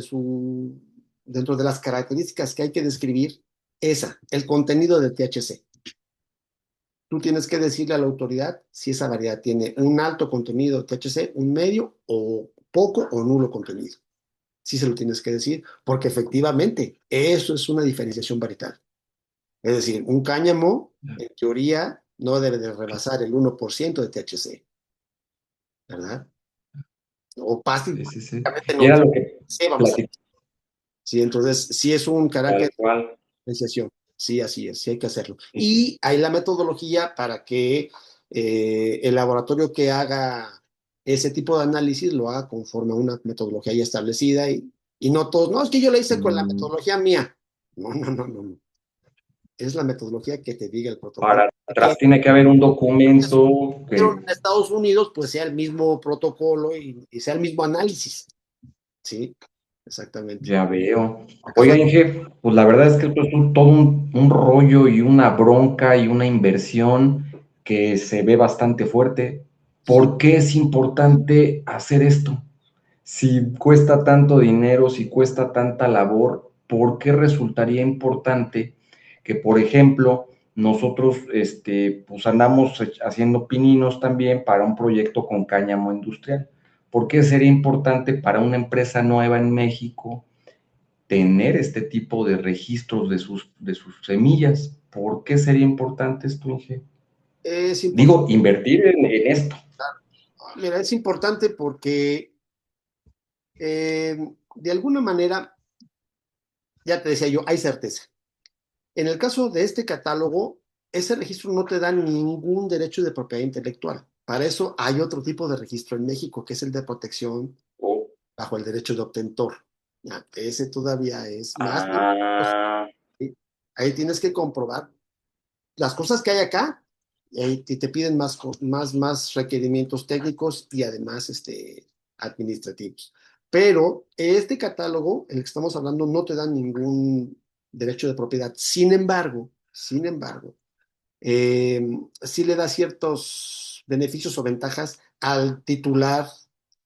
de las características que hay que describir el contenido del THC. Tú tienes que decirle a la autoridad si esa variedad tiene un alto contenido de THC, un medio o poco o nulo contenido. Sí se lo tienes que decir, porque efectivamente eso es una diferenciación varietal. Es decir, un cáñamo, en teoría, no debe de rebasar el 1% de THC, ¿verdad? O Sí, sí, sí. básicamente Y no era tiene lo que THC, vamos a. platicaba, Sí, entonces sí es un carácter tal cual. diferenciación. Sí, así es, sí hay que hacerlo. Sí, sí. Y hay la metodología para que el laboratorio que haga ese tipo de análisis lo haga conforme a una metodología ya establecida y no todos, no, es que yo lo hice con la Mm, metodología mía. No, no, no, no, no. Es la metodología que te diga el protocolo. para Que atrás tiene que haber un documento en que Estados Unidos pues sea el mismo protocolo y sea el mismo análisis. Sí, exactamente. ya veo. ¿Acaso Oiga, hay? Inge, pues la verdad es que esto es todo un rollo y una bronca y una inversión que se ve bastante fuerte. Sí, ¿Por qué es importante hacer esto? Si cuesta tanto dinero, si cuesta tanta labor, ¿por qué resultaría importante que, por ejemplo, nosotros pues andamos haciendo pininos también para un proyecto con cáñamo industrial? ¿Por qué sería importante para una empresa nueva en México tener este tipo de registros de sus semillas? ¿Por qué sería importante esto, Inge? es importante. Digo, invertir en esto. Mira, es importante porque de alguna manera, ya te decía yo, hay certeza. En el caso de este catálogo, ese registro no te da ningún derecho de propiedad intelectual. Para eso hay otro tipo de registro en México, que es el de protección Oh, bajo el derecho de obtentor. Ya, ese todavía es más. ah, ¿Sí? Ahí tienes que comprobar las cosas que hay acá y ahí te piden más requerimientos técnicos y además administrativos. Pero este catálogo, en el que estamos hablando, no te da ningún derecho de propiedad. Sin embargo, eh, sí le da ciertos beneficios o ventajas al titular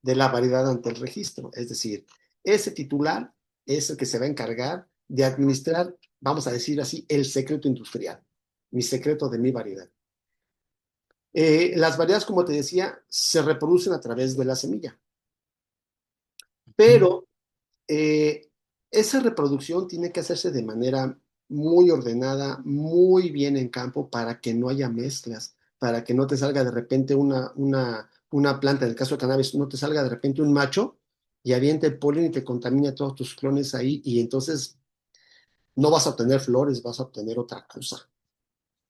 de la variedad ante el registro. Es decir, ese titular es el que se va a encargar de administrar, vamos a decir así, el secreto industrial, mi secreto de mi variedad. Las variedades, como te decía, se reproducen a través de la semilla, pero eh, esa reproducción tiene que hacerse de manera muy ordenada, muy bien en campo para que no haya mezclas, para que no te salga de repente una planta, en el caso de cannabis, no te salga de repente un macho y aviente el polen y te contamina todos tus clones ahí y entonces no vas a obtener flores, vas a obtener otra cosa.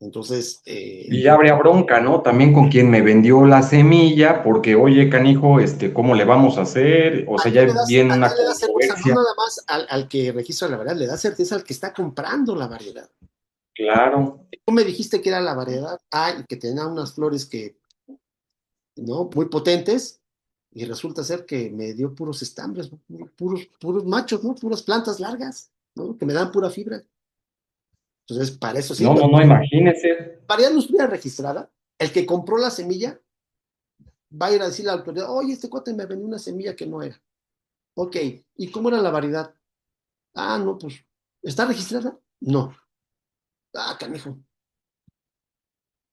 Entonces, Y ya habría bronca, ¿no? También con quien me vendió la semilla, porque, oye, canijo, ¿cómo le vamos a hacer? O sea, ya viene ¿a una quién le da certeza? No controversia. nada más al que registra la variedad, le da certeza al que está comprando la variedad. Claro. Tú me dijiste que era la variedad A y que tenía unas flores que, ¿no? Muy potentes, y resulta ser que me dio puros estambres, ¿no? Puros machos, ¿no? Puras plantas largas, ¿no? Que me dan pura fibra. Entonces, para eso sí, No, no, no, imagínese. la variedad no estuviera registrada, el que compró la semilla va a ir a decirle a la autoridad, oye, este cuate me vendió una semilla que no era. Ok, ¿y cómo era la variedad? Ah, no, pues, ¿está registrada? No. Ah, canijo.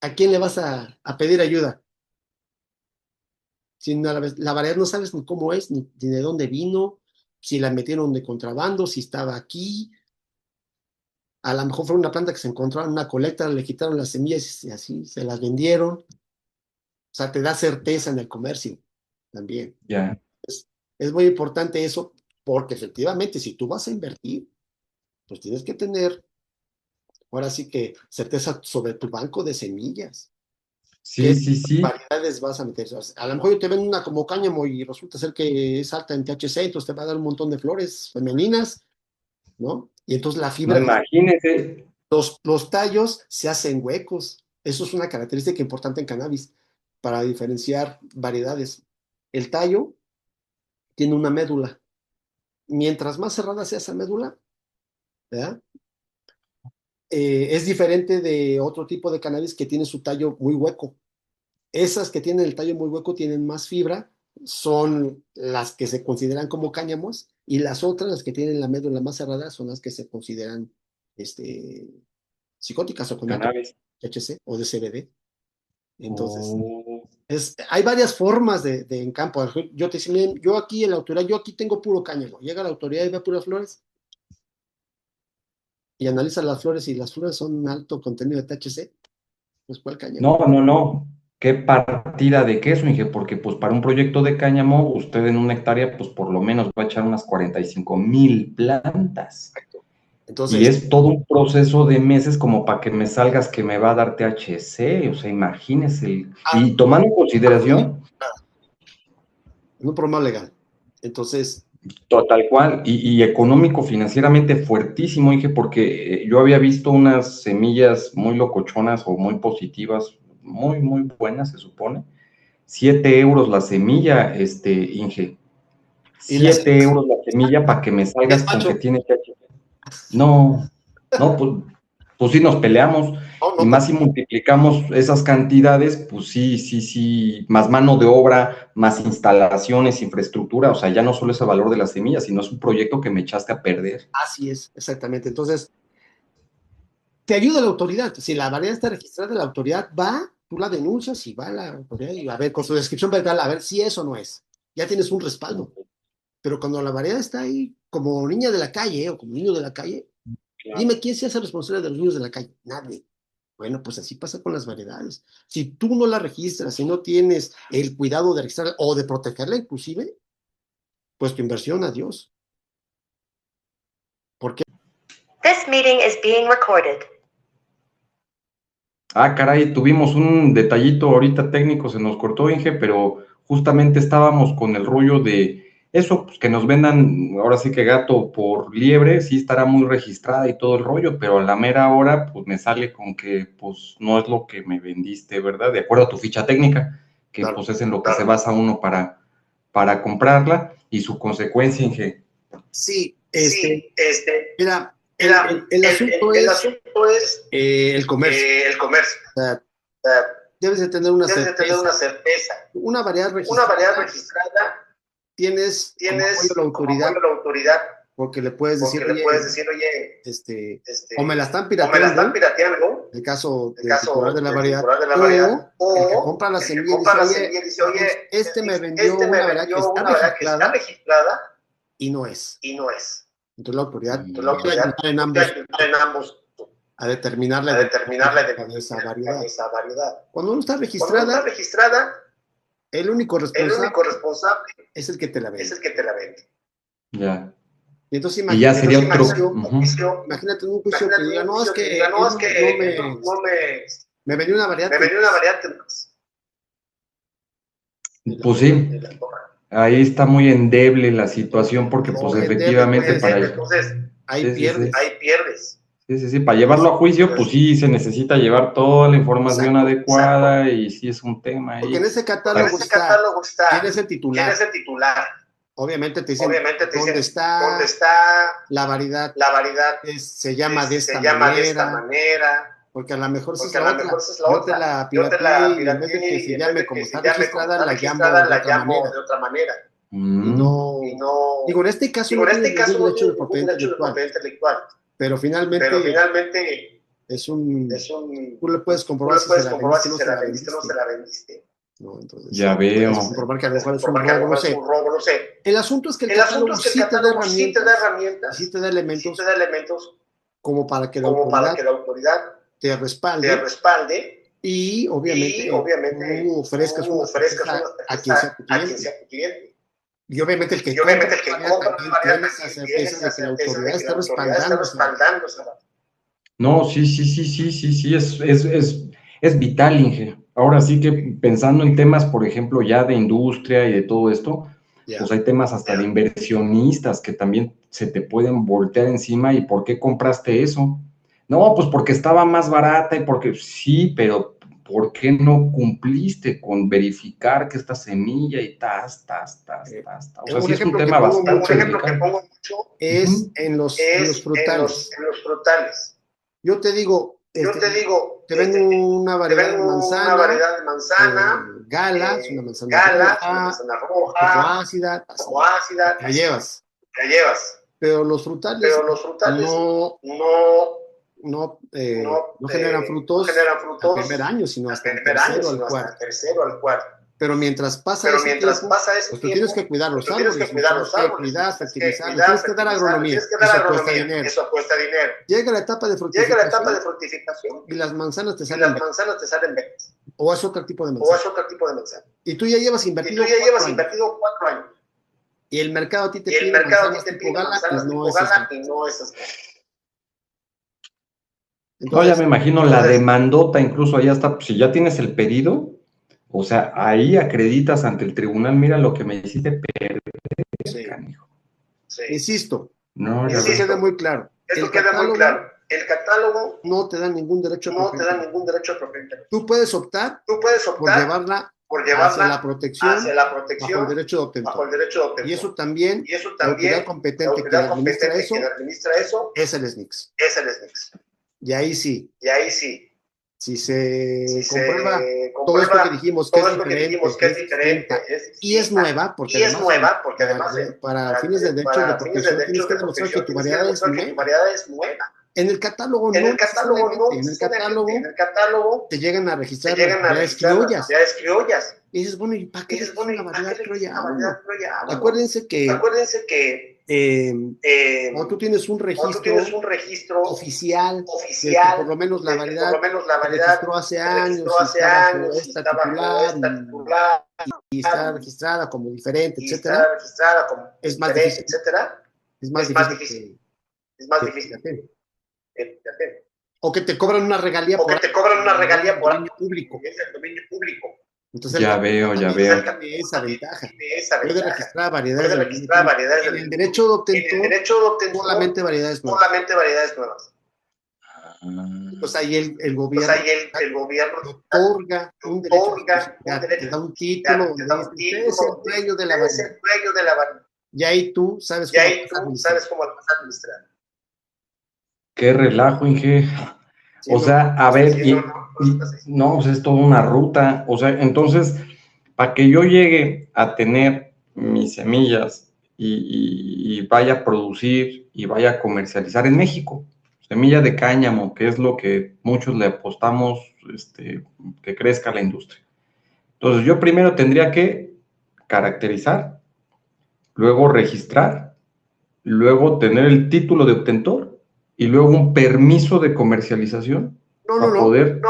¿A quién le vas a pedir ayuda? Si la variedad no sabes ni cómo es, ni de dónde vino, si la metieron de contrabando, si estaba aquí. A lo mejor fue una planta que se encontró en una colecta, le quitaron las semillas y así se las vendieron. O sea, te da certeza en el comercio también. Ya. Es muy importante eso porque efectivamente si tú vas a invertir, pues tienes que tener, ahora sí que certeza sobre tu banco de semillas. Sí, ¿Qué sí, sí. variedades vas a meter? O sea, a lo mejor yo te vendo una como cáñamo y resulta ser que es alta en THC, entonces te va a dar un montón de flores femeninas, ¿no? Y entonces la No, fibra, imagínese. los tallos se hacen huecos. Eso es una característica importante en cannabis para diferenciar variedades. El tallo tiene una médula. Mientras más cerrada sea esa médula, ¿verdad? Es diferente de otro tipo de cannabis que tiene su tallo muy hueco. Esas que tienen el tallo muy hueco tienen más fibra, son las que se consideran como cáñamos, y las otras, las que tienen la médula más cerrada, son las que se consideran este, psicóticas o con alto Cannabis. THC o de CBD. Entonces, Oh. hay varias formas de en campo. Yo te decía, miren, yo aquí en la autoridad, yo aquí tengo puro cáñamo. Llega la autoridad y ve puras flores y analiza las flores y las flores son un alto contenido de THC, pues ¿cuál cáñamo? No, no, no. Qué partida de queso, Inge, porque pues para un proyecto de cáñamo, usted en una hectárea, pues por lo menos va a echar unas 45,000 plantas. Y Entonces, es todo un proceso de meses como para que me salgas que me va a dar THC, o sea, imagínese. ah, Y tomando en consideración, en un problema legal. Entonces, tal cual, y económico financieramente fuertísimo, Inge, porque yo había visto unas semillas muy locochonas o muy positivas, muy, muy buenas, se supone. 7 € la semilla, Inge. y las 7 € la semilla para que me es salgas con que macho. tiene THC. No, no, pues sí nos peleamos. No, Y no te. más si multiplicamos esas cantidades, pues sí, sí, sí, más mano de obra, más instalaciones, infraestructura, o sea, ya no solo es el valor de la semilla, sino es un proyecto que me echaste a perder. Así es, exactamente. Entonces, te ayuda la autoridad. Si la variedad está registrada, la autoridad va, tú la denuncias y va a la autoridad y a ver con su descripción verbal, a ver si eso no es. Ya tienes un respaldo. Pero cuando la variedad está ahí como niña de la calle o como niño de la calle, Claro. dime quién se hace responsable de los niños de la calle. Nadie. Bueno, pues así pasa con las variedades. Si tú no la registras, si no tienes el cuidado de registrarla o de protegerla inclusive, pues tu inversión, adiós. Porque This meeting is being recorded. Ah, caray, tuvimos un detallito ahorita técnico, se nos cortó, Inge, pero justamente estábamos con el rollo de eso, pues que nos vendan, ahora sí que gato por liebre, sí estará muy registrada y todo el rollo, pero a la mera hora, pues me sale con que, pues no es lo que me vendiste, ¿verdad? De acuerdo a tu ficha técnica, que claro, pues es en lo que se basa uno para comprarla y su consecuencia, Inge. sí, Sí, mira, mira, el asunto el es asunto es el comercio. el comercio. O sea, O sea, debes de tener una debes de tener certeza. una certeza. Una variedad Una variedad registrada, registrada, tienes como apoyo a la tienes como autoridad, apoyo a la autoridad, porque le puedes decir, porque le puedes oye, decir, oye, o me la están o me la están pirateando, pirateando, en el caso en el del titular de caso la del variedad, titular de la variedad, o el que o compra la el que semilla y compra dice, la oye, semilla y dice, oye, este me vendió me una variedad que vendió está una variedad que está registrada registrada y no es. y no es. Entonces la autoridad Mm. Entonces la puede autoridad ayudar puede ayudar en ambos a determinar la a determinar la identidad de esa variedad. de esa variedad. Cuando no está Cuando no registrada, está registrada, el único el responsable único responsable es el que te la es vende. el que te la vende. Ya. Y entonces Y ya sería imagínate otro. un Ujú. juicio, imagínate un juicio que Imagínate diga, un no, es juicio que que diga, no, es él que no me vendió una variedad me que vendió una variedad que Pues sí, ni la torre. ahí está muy endeble la situación porque pues No, efectivamente entonces, para... Entonces, ahí Sí, sí, sí. pierdes. ahí pierdes. Sí, sí, sí, para llevarlo a juicio, pues sí, se necesita llevar toda la información Exacto, adecuada y sí es un tema Porque ahí. en ese Porque en catálogo ese está catálogo está quién es el quién titular. es el titular. Obviamente te dicen Obviamente te dónde dicen dónde está está la variedad, la variedad, se llama de se esta llama de esta manera, manera, porque a lo mejor esa es porque a la lo otra. mejor esa es la Yo te otra. la Yo te pirateé la y en vez de que pirateé se y en vez llame de como que se está llame como registrada, está la llamo registrada, de la otra llamo manera. de otra manera. Y Mm, no, Y no, digo, en este caso digo, no en este tienes caso ningún no derecho de tiene ningún propiedad derecho de intelectual, propiedad intelectual, pero finalmente pero finalmente es un, es un, tú le puedes tú comprobar le si se puedes la comprobar vendiste si o no se se la la vendiste o no vendiste. se la vendiste. ¿No? Entonces, ya puedes veo. comprobar que a lo Puedes mejor es un comprobar que a lo robo, no mejor es sé. un robo, no sé. El asunto es que el El asunto catálogo es que el sí te da catálogo sí te da herramientas y sí herramientas, te da sí te elementos da elementos como para que la como para autoridad que la autoridad te te respalde respalde y y obviamente obviamente tú ofrezcas tú una ofrezcas certeza una a quien sea certeza tu a quien cliente. sea tu cliente. Y obviamente el que Y compra obviamente el la que variedad compra la también variedad tiene esa también tiene certeza esa de que la certeza autoridad de que la está autoridad está respaldando esa variedad. respaldando esa variedad. No, sí, sí, sí, sí, sí, sí, es vital, Inge. Ahora sí que pensando en temas, por ejemplo, ya de industria y de todo esto, Ya. pues hay temas hasta de inversionistas que también se te pueden voltear encima y ¿por qué compraste eso? No, pues porque estaba más barata y porque sí, pero ¿por qué no cumpliste con verificar que esta semilla y tas? O sea, Un sí es un ejemplo que tema pongo bastante mucho Un ejemplo que delicado. pongo mucho es Ujú. en los es frutales. en los frutales. Yo te digo, Yo te digo, te vengo una te variedad de vengo una manzana, variedad de manzana, gala, es una manzana gala, una roja, manzana poco roja, ácida, como ácida, la llevas. la llevas. Pero los frutales Pero los frutales no no generan frutos generan al frutos primer año, sino al hasta el primer año, tercero o al sino hasta el cuarto. tercero o al cuarto. Pero mientras pasa Pero ese mientras tiempo, pasa ese pues tú tienes tiempo, que cuidar los tú tienes árboles, que los cuidar tienes los que árboles, cuidar, tienes que fertilizarlos, cuidar, tienes que dar fertilizarlos, agronomía. tienes que dar Eso cuesta agronomía. dinero. Eso cuesta dinero. Llega la etapa de Llega la etapa de fructificación fructificación y las manzanas te y salen las verdes. manzanas te salen verdes. O es otro tipo de O manzana. es otro tipo de manzana. Y tú ya llevas Y invertido tú ya 4 llevas años. invertido 4 años. Y el mercado a ti te Y el pide mercado a ti manzanas te tipo pide gala y manzanas no tipo esas gala galas. y no esas galas. No, ya Entonces, me imagino la demandota, incluso allá está, pues, si ya tienes el pedido, o sea, ahí acreditas ante el tribunal, mira lo que me hiciste perder, sí. canijo. Sí. Insisto, No, ya eso ves. queda muy claro. Esto queda muy claro. El catálogo no te da ningún derecho no te da ningún derecho de propiedad. Tú puedes optar Tú puedes por optar llevarla por hacia llevarla la protección hacia la bajo el protección derecho de obtentor. bajo el derecho de obtentor. Y eso también, Y eso la autoridad también, la competente que autoridad administra competente eso quien administra eso es el SNICS. es el SNICS. Y ahí sí, Y ahí sí, si se si comprueba se todo esto que comprueba dijimos que todo es esto que diferente, dijimos que es diferente, distinta, es y es distinta, nueva, porque y es además nueva, porque además para fines de derechos de para fines de protección tienes derechos que de demostrar que protección tu tienes que variedad es demostrar que tu nueva. variedad es nueva. En el catálogo En no el catálogo no necesariamente, necesariamente, en el catálogo te llegan a se registrar las llegan a variedades registrar las criollas. variedades criollas. Y dices, bueno, ¿y para qué Y le dices, quieres bueno, una ¿y para variedad qué le quieres criolla una a uno? variedad criolla a uno? Acuérdense que Acuérdense que cuando tú tienes un cuando tú tienes registro un registro oficial de que por oficial, lo menos la de que por variedad lo menos la se variedad registró hace se años registró y hace está bajo años y esta está bajo titular esta titular y está registrada como diferente, y etcétera, está registrada como es más diferente, difícil, etcétera, es más es más difícil difícil. Es más que difícil. te apelen. que te apelen. O que te cobran una regalía O que por te cobran una regalía por dominio público. es el dominio público. Entonces Ya veo, ya veo. tiene esa ventaja. Tiene esa Puede ventaja. registrar variedades Puede de dominio registrar público. variedades En del el derecho de En el obtentor, derecho de obtentor, solamente variedades nuevas. solamente variedades nuevas. Pues ahí el Pues gobierno ahí el gobierno te otorga un derecho de otorga un exclusividad, derecho te da un de título exclusividad, te donde da dice, un usted es el título, dueño de la usted es variedad. el dueño de la variedad. Y ahí tú sabes Y cómo ahí vas a tú administrar. sabes cómo vas a administrar. Qué relajo, Inge. Sí, O no, sea, a ver, sí, no, pues es toda una ruta. O sea, entonces, para que yo llegue a tener mis semillas y vaya a producir y vaya a comercializar en México, semilla de cáñamo, que es lo que muchos le apostamos, que crezca la industria. Entonces, yo primero tendría que caracterizar, luego registrar, luego tener el título de obtentor y luego un permiso de comercialización para poder,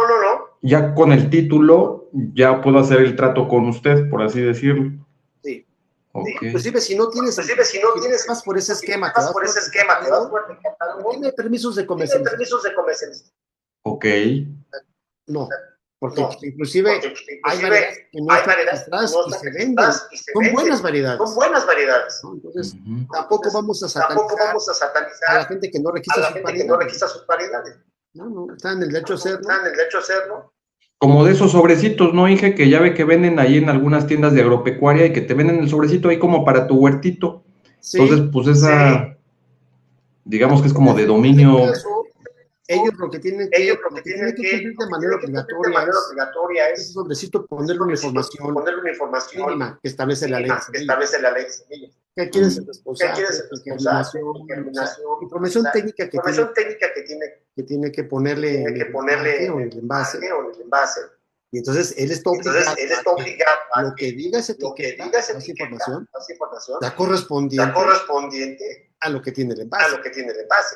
ya con el título, ya puedo hacer el trato con usted, por así decirlo. Sí. Okay. Inclusive si no tienes, vas por ese esquema, te vas por ese esquema, tiene permisos de comercialización. Ok. No, porque inclusive hay variedades que no están registradas y se venden. Son buenas variedades. ¿No? Entonces, tampoco vamos a satanizar a la gente que no registra sus variedades. No, están en el derecho de hacerlo. Como de esos sobrecitos, ¿no, Inge? Que ya ve que venden ahí en algunas tiendas de agropecuaria y que te venden el sobrecito ahí como para tu huertito. Sí, entonces, pues esa, digamos que es como de dominio. Ellos lo que tienen que cumplir de manera obligatoria es ese sobrecito ponerle una información mínima que establece la ley. ¿Qué quiere ser responsable? Información técnica que tiene que ponerle el envase. Y entonces él está obligado a lo que diga esa etiqueta, esa información, sea correspondiente a lo que tiene el envase.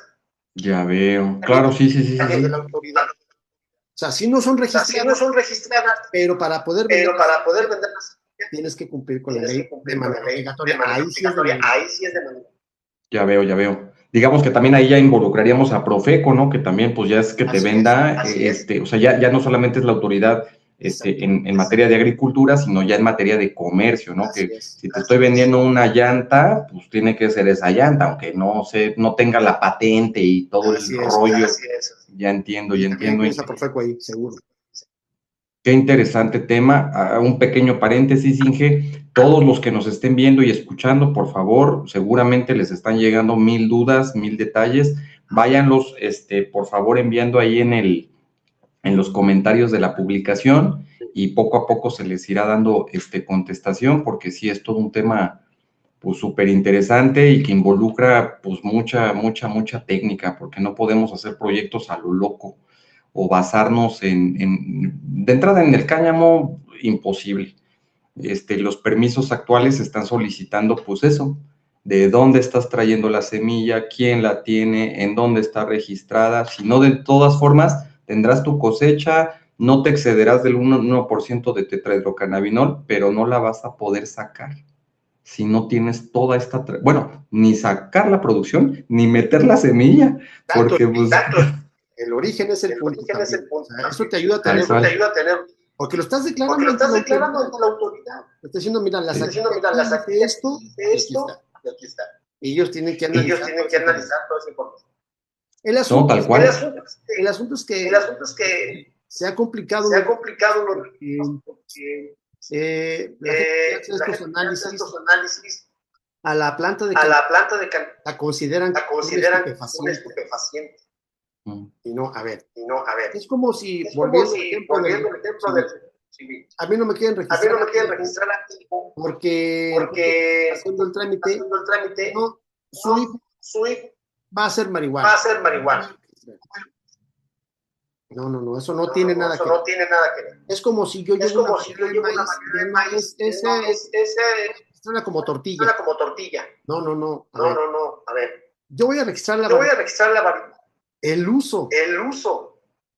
Ya veo. Claro, sí. De la autoridad. O sea, si no son registradas, pero para poder venderlas, tienes que cumplir con la ley de manera obligatoria. Ahí sí es de manera. Ya veo. Digamos que también ahí ya involucraríamos a Profeco, ¿no? Que también pues ya es que te venda, o sea, ya no solamente es la autoridad en materia de agricultura, sino ya en materia de comercio, ¿no? Que si te estoy vendiendo una llanta, pues tiene que ser esa llanta, aunque no tenga la patente y todo el rollo. Ya entiendo. Piensa Profeco ahí, seguro. Qué interesante tema. Un pequeño paréntesis, Inge. Todos los que nos estén viendo y escuchando, por favor, seguramente les están llegando 1000 dudas, 1000 detalles. Váyanlos, por favor, enviando ahí en los comentarios de la publicación y poco a poco se les irá dando contestación, porque sí es todo un tema pues súper interesante y que involucra pues mucha técnica, porque no podemos hacer proyectos a lo loco o basarnos de entrada en el cáñamo, imposible. Los permisos actuales están solicitando pues eso, de dónde estás trayendo la semilla, quién la tiene, en dónde está registrada, si no, de todas formas tendrás tu cosecha, no te excederás del 1% de tetrahidrocannabinol, pero no la vas a poder sacar si no tienes toda esta, bueno, ni sacar la producción, ni meter la semilla, porque pues... El origen es el punto. O sea, eso te ayuda a tener, porque lo estás declarando ante la autoridad. Estás diciendo, mira, la saqué de esto, y aquí está. Y ellos tienen que analizar toda esa información. El asunto es que se ha complicado porque la gente hace estos análisis a la planta de cannabis, la consideran un estupefaciente. Y no, a ver. Es como si, volviendo al ejemplo del a mí no me quieren registrar porque haciendo el trámite, no, su hijo va a ser marihuana. No, eso no tiene nada que ver. Es como si yo llevo una variedad de maíz, suena como tortilla. No, a ver. Yo voy a registrar la variedad. El uso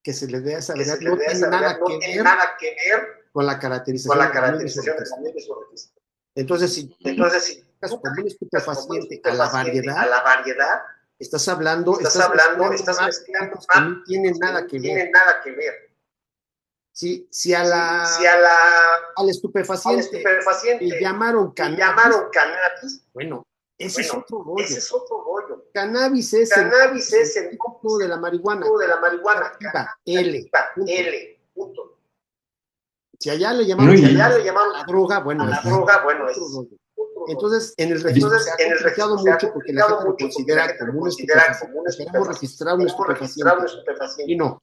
que se le dé a esa variedad no tiene nada que ver con la caracterización de su registro. Entonces, si caso como un estupefaciente a la variedad, estás mezclando que no tienen nada que ver. Si al estupefaciente le llamaron cannabis, bueno, ese es otro rollo. Cannabis es el tipo de la marihuana. L. Punto. Si allá le llamaron la droga, bueno, es otro rollo. Entonces, en el registro se ha complicado mucho porque la gente lo considera como un estupefaciente. Queremos registrar un estupefaciente. Y no.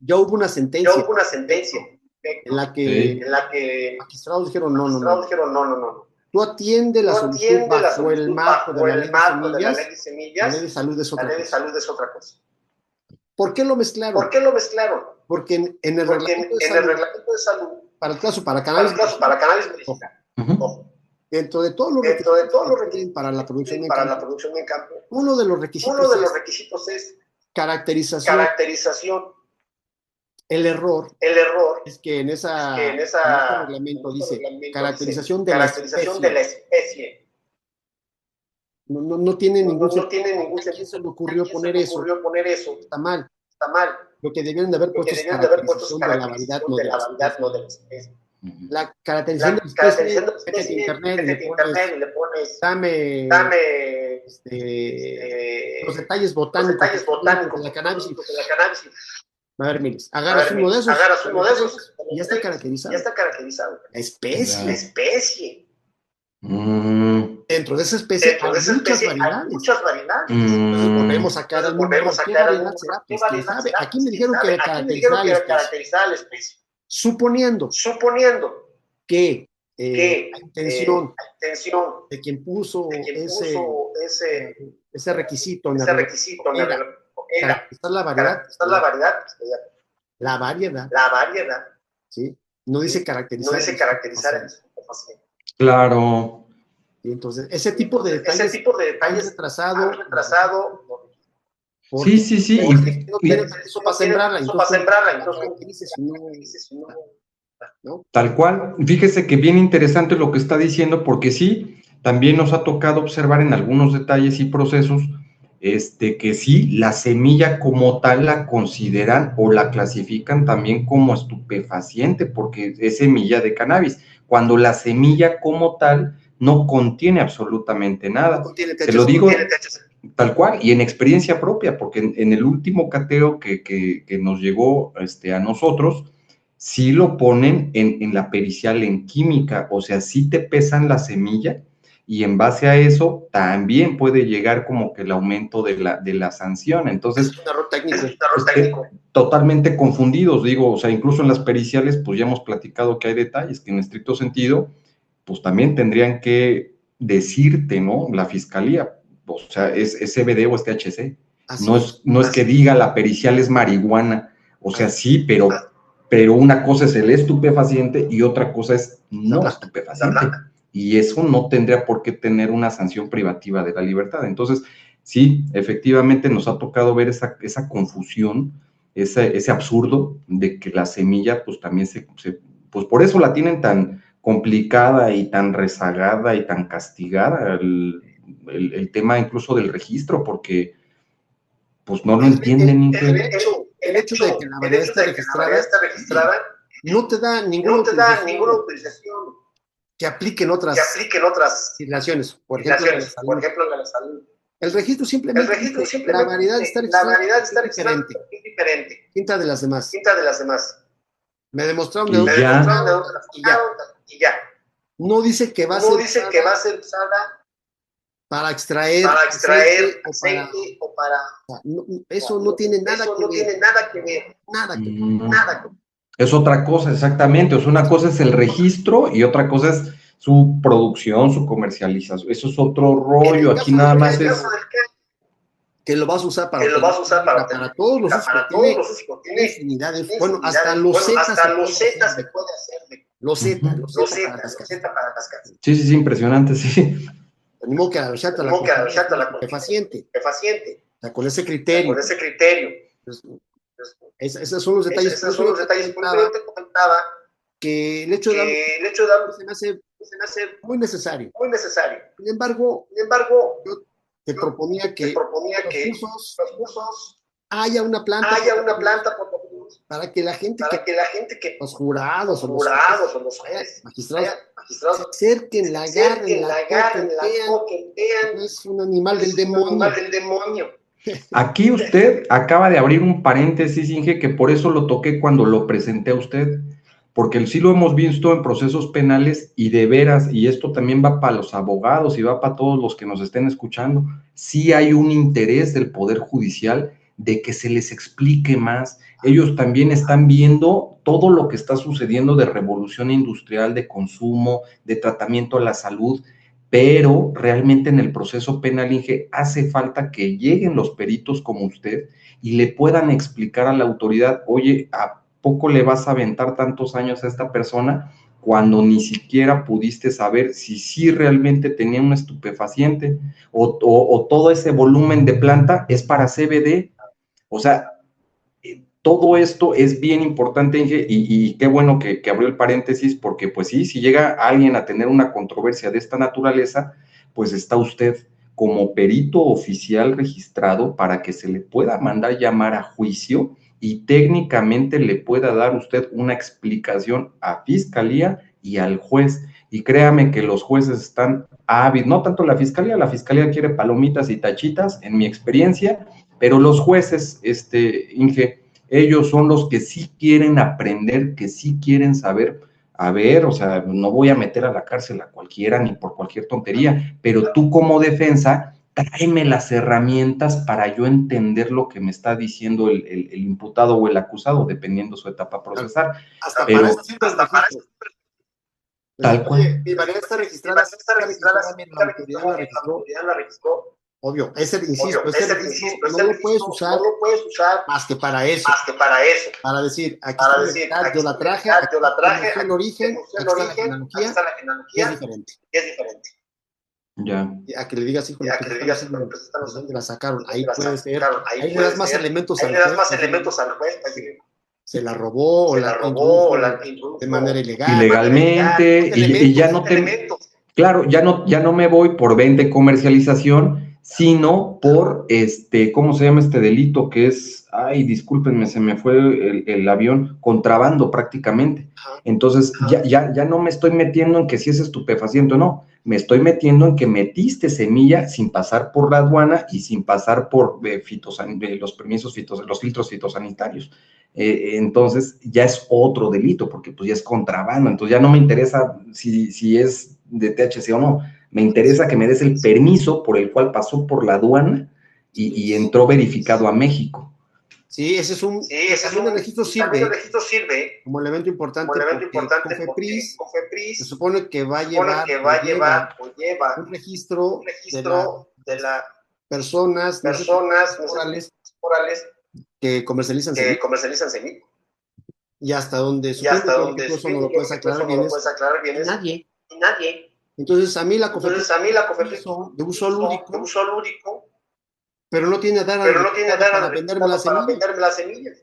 Ya hubo una sentencia en la que magistrados dijeron no. Tú atiende la solicitud bajo el marco de la ley de semillas. La ley de salud es otra cosa. ¿Por qué lo mezclaron? Porque en el reglamento de salud, para el caso para cannabis, ojo, Dentro de todos los Dentro de todos los requisitos para la producción en para la campo, producción en campo, uno de los requisitos requisitos es es caracterización. El error es que en este reglamento dice caracterización de la especie. No tiene ningún sentido. ¿A quién se le ocurrió poner eso? Está mal. Lo que debieron de haber puesto es caracterización de la variedad, no de la especie. La caracterización de la especie, métete a internet y le pones dame los detalles botánicos de la cannabis. A ver, miles, agarras uno de esos y ya está caracterizado. La especie. Dentro de esa especie hay muchas variedades. Entonces volvemos a sacar al mundo. ¿Qué variedad será? Pues quién sabe. Aquí me dijeron que caracterizaba la especie. Suponiendo que la intención de quien puso ese requisito en era caracterizar la variedad, ¿sí? No dice caracterizar el paciente. Claro. Y entonces, ese tipo de detalles han retrasado. Sí. No tiene permiso para sembrarla. ¿no? Tal cual. Fíjese que bien interesante lo que está diciendo, porque sí, también nos ha tocado observar en algunos detalles y procesos que sí, la semilla como tal la consideran o la clasifican también como estupefaciente, porque es semilla de cannabis, cuando la semilla como tal no contiene absolutamente nada. Se lo digo tal cual, y en experiencia propia, porque en el último cateo que nos llegó a nosotros, sí lo ponen en la pericial en química, o sea, sí te pesan la semilla, y en base a eso también puede llegar como que el aumento de la sanción. Entonces, es un error técnico. Totalmente confundidos, digo, o sea, incluso en las periciales, pues ya hemos platicado que hay detalles que en estricto sentido, pues también tendrían que decirte, ¿no? La fiscalía, o sea, es CBD o es THC. No es que diga la pericial es marihuana, o sea, sí, pero una cosa es el estupefaciente y otra cosa es no estupefaciente. Y eso no tendría por qué tener una sanción privativa de la libertad. Entonces, sí, efectivamente nos ha tocado ver esa confusión, ese absurdo de que la semilla, pues también pues por eso la tienen tan complicada y tan rezagada y tan castigada el tema incluso del registro, porque pues no lo entienden. El hecho de que la variedad esté registrada no te da ninguna autorización que apliquen otras legislaciones, por ejemplo, la de salud. El registro simplemente dice, la variedad está registrada es diferente, quinta de las demás. Me demostraron de dónde y ya. No dice que va a ser usada para extraer aceite o para eso no tiene nada que ver. Es otra cosa, exactamente. O sea, una cosa es el registro y otra cosa es su producción, su comercialización. Eso es otro rollo. Aquí nada más es que lo vas a usar para todos los usos. Tiene infinidades. Bueno, hasta los Z se puede hacer. Los Z para las casas. Sí, impresionante, sí. Ni modo que la loseta la estupefaciente. O sea, con ese criterio. Esos son los detalles. Por eso yo te comentaba que el hecho de darlo se me hace muy necesario. Sin embargo, yo te proponía que los usos haya una planta para que la gente que los jurados o los magistrados se acerquen, la agarren, la coquetean. Es un animal del demonio. Aquí usted acaba de abrir un paréntesis, Inge, que por eso lo toqué cuando lo presenté a usted, porque sí lo hemos visto en procesos penales y de veras, y esto también va para los abogados y va para todos los que nos estén escuchando, sí hay un interés del Poder Judicial de que se les explique más. Ellos también están viendo todo lo que está sucediendo de revolución industrial, de consumo, de tratamiento a la salud, pero realmente en el proceso penal, Inge, hace falta que lleguen los peritos como usted y le puedan explicar a la autoridad, oye, ¿a poco le vas a aventar tantos años a esta persona cuando ni siquiera pudiste saber si sí realmente tenía un estupefaciente o todo ese volumen de planta es para CBD. O sea, todo esto es bien importante, Inge, y qué bueno que abrió el paréntesis, porque pues sí, si llega alguien a tener una controversia de esta naturaleza, pues está usted como perito oficial registrado para que se le pueda mandar llamar a juicio y técnicamente le pueda dar usted una explicación a fiscalía y al juez. Y créame que los jueces están ávidos, no tanto la fiscalía quiere palomitas y tachitas, en mi experiencia, pero los jueces, Inge, ellos son los que sí quieren aprender, que sí quieren saber. A ver, o sea, no voy a meter a la cárcel a cualquiera ni por cualquier tontería, pero tú como defensa, tráeme las herramientas para yo entender lo que me está diciendo el imputado o el acusado, dependiendo su etapa procesal. Hasta Pero, para eso sirve el registro. Tal cual. Oye, mi variedad está registrada, Está registrada, la autoridad la registró. Obvio, ese registro no lo puedes usar más que para eso. Para decir, aquí está la yo la traje, aquí está el origen, aquí está la genealogía, es diferente. Ya. A que le digas, hijo, ¿de dónde la sacaron? Ahí puede ser, ahí le das más elementos al juez. Se la robó o la introdujo de manera ilegal. Ilegalmente, y ya no te... Claro, ya no me voy por venta y comercialización, sino por ¿cómo se llama este delito? Que es, ay, discúlpenme, se me fue el avión, contrabando prácticamente. Entonces, ya no me estoy metiendo en que si es estupefaciente o no, me estoy metiendo en que metiste semilla sin pasar por la aduana y sin pasar por los permisos los filtros fitosanitarios. Entonces ya es otro delito, porque pues ya es contrabando, entonces ya no me interesa si es de THC o no, me interesa que me des el permiso por el cual pasó por la aduana y entró verificado a México. Sí, ese es un registro sirve como elemento importante porque COFEPRIS se supone que va a llevar un registro de las personas morales que comercializan semillas. Y hasta donde eso no lo puedes aclarar bien es nadie. Entonces, a mí la COFEPRIS de uso lúdico, pero no tiene dar para venderme las semillas.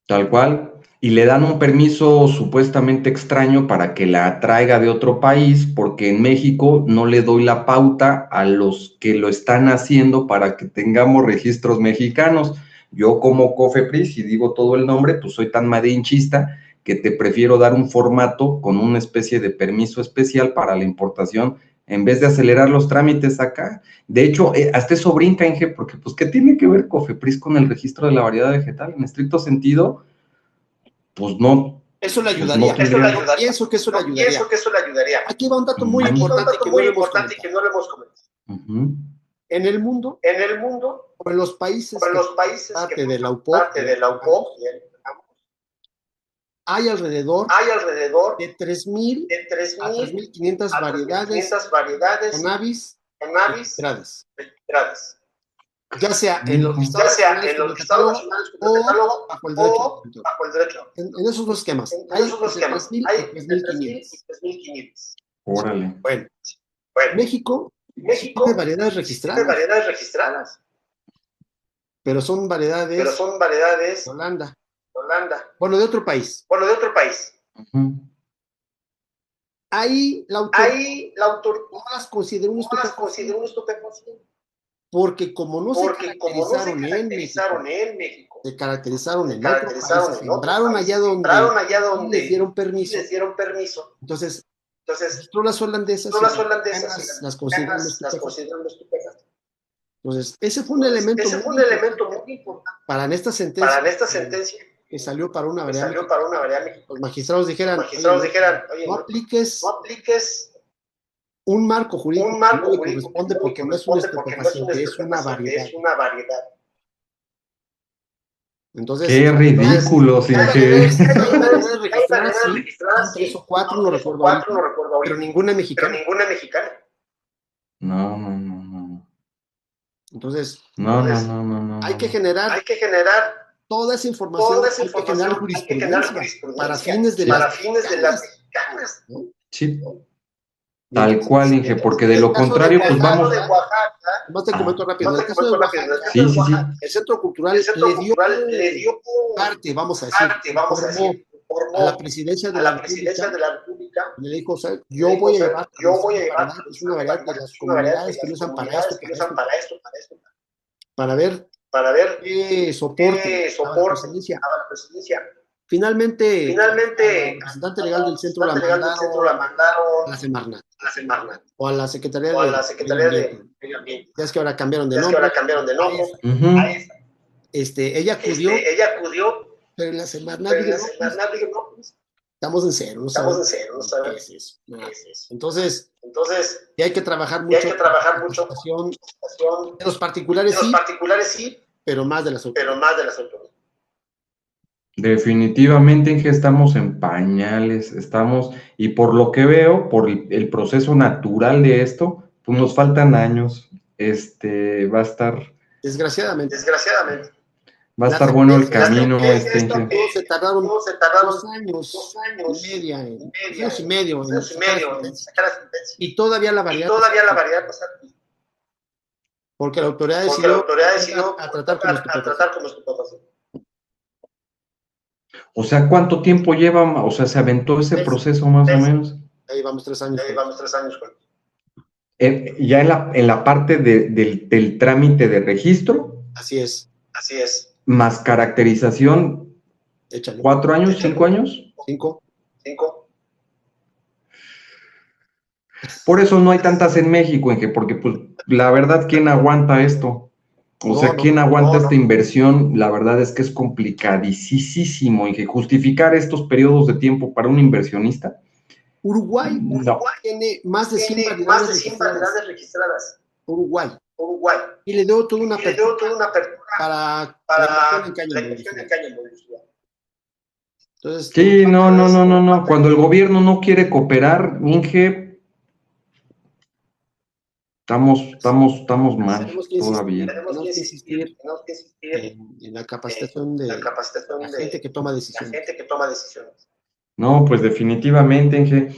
Tal cual. Y le dan un permiso supuestamente extraño para que la traiga de otro país, porque en México no le doy la pauta a los que lo están haciendo para que tengamos registros mexicanos. Yo como COFEPRIS, y digo todo el nombre, pues soy tan madrinchista que te prefiero dar un formato con una especie de permiso especial para la importación en vez de acelerar los trámites acá. De hecho, hasta eso brinca, Inge, porque pues, ¿qué tiene que ver COFEPRIS con el registro de la variedad vegetal? En estricto sentido, pues no. Eso le ayudaría. Pienso que eso le ayudaría. Aquí va un dato muy importante que no lo hemos comentado. En el mundo, o en los países parte de la UPOC, hay alrededor de 3.000 a 3.500 variedades cannabis registradas. Ya sea en los Estados Unidos o bajo el derecho. En esos dos esquemas. Hay entre 3.000 y 3.500. Órale. Bueno, México tiene variedades registradas. Pero son variedades de Holanda. Bueno, de otro país. Ahí la autoridad no las consideró un estupefaciente. Porque como no se caracterizaron en México, se caracterizaron en otro país, se sembraron allá donde les dieron permiso. Entonces las holandesas las consideran estupefacientes. Entonces, ese fue un elemento muy importante para esta sentencia que salió para una variedad. Los magistrados dijeran, oye, no apliques un marco jurídico que no le corresponde porque no es un estupefaciente, es una variedad. Entonces, qué ridículo, sin que... Tres o cuatro, no recuerdo ahorita, pero ninguna mexicana. No. Entonces, No. hay que generar toda esa información hay que generar jurisprudencia para fines de las mexicanas, ¿no? Sí, tal cual, Inge, porque de lo contrario, pues vamos. Más te comento rápido. En el caso de Oaxaca, Sí. el Centro Cultural le dio parte, vamos a decir, a la presidencia de la República, le dijo, o sea, yo voy a llevar una variedad de las comunidades que no usan para esto, para ver qué soporte daba la presidencia. Finalmente, el representante legal del centro la mandaron a la Semarnat o a la Secretaría de Medio Ambiente. Ya es que ahora cambiaron de nombre. Ella acudió, pero en la Semarnat dijo, no, pues, estamos en cero, no sabemos qué es eso. Entonces, y hay que trabajar mucho en la participación de los particulares, sí, pero más de las autoridades. Definitivamente, Inge, estamos en pañales, y por lo que veo, por el proceso natural de esto, pues nos faltan años, va a estar... Desgraciadamente. Va a estar bueno el camino, Inge. Todos se tardaron 2 años y medio en sacar la sentencia. Y todavía la variedad pasa. Porque la autoridad decidió a tratar como estupefacientes. O sea, ¿cuánto tiempo lleva? O sea, ¿se aventó ese proceso más o menos? Ahí vamos 3 años. Ya en la parte del trámite de registro. Así es. Más caracterización. Échale. 4 años, 5 años. 5. Por eso no hay tantas en México, Inge, porque pues la verdad, ¿quién aguanta esto? ¿Quién aguanta esta inversión? La verdad es que es complicadísimo, Inge, justificar estos periodos de tiempo para un inversionista. Uruguay tiene más de 100 variedades registradas. Uruguay. Y le dio toda una apertura para la elección en caña industrial. Entonces, sí, no. Cuando el gobierno no quiere cooperar, Inge, estamos mal todavía. Tenemos que insistir en la capacitación de la gente que toma decisiones. No, pues definitivamente, Inge.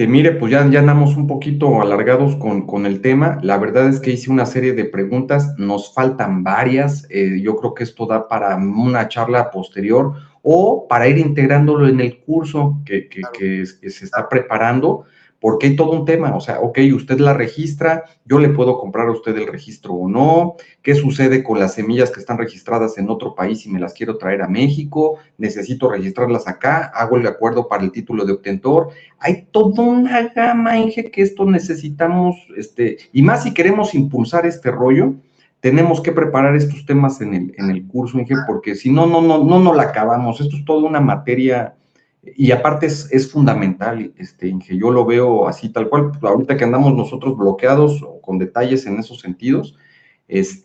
Mire, pues ya andamos un poquito alargados con el tema. La verdad es que hice una serie de preguntas, nos faltan varias. Yo creo que esto da para una charla posterior o para ir integrándolo en el curso que se está preparando, porque hay todo un tema. O sea, ok, usted la registra, yo le puedo comprar a usted el registro o no. ¿Qué sucede con las semillas que están registradas en otro país y me las quiero traer a México? Necesito registrarlas acá, hago el acuerdo para el título de obtentor. Hay toda una gama, Inge, que esto necesitamos, y más si queremos impulsar este rollo, tenemos que preparar estos temas en el curso, Inge, porque si no la acabamos. Esto es toda una materia, y aparte es fundamental, Inge, yo lo veo así tal cual. Ahorita que andamos nosotros bloqueados o con detalles en esos sentidos, pues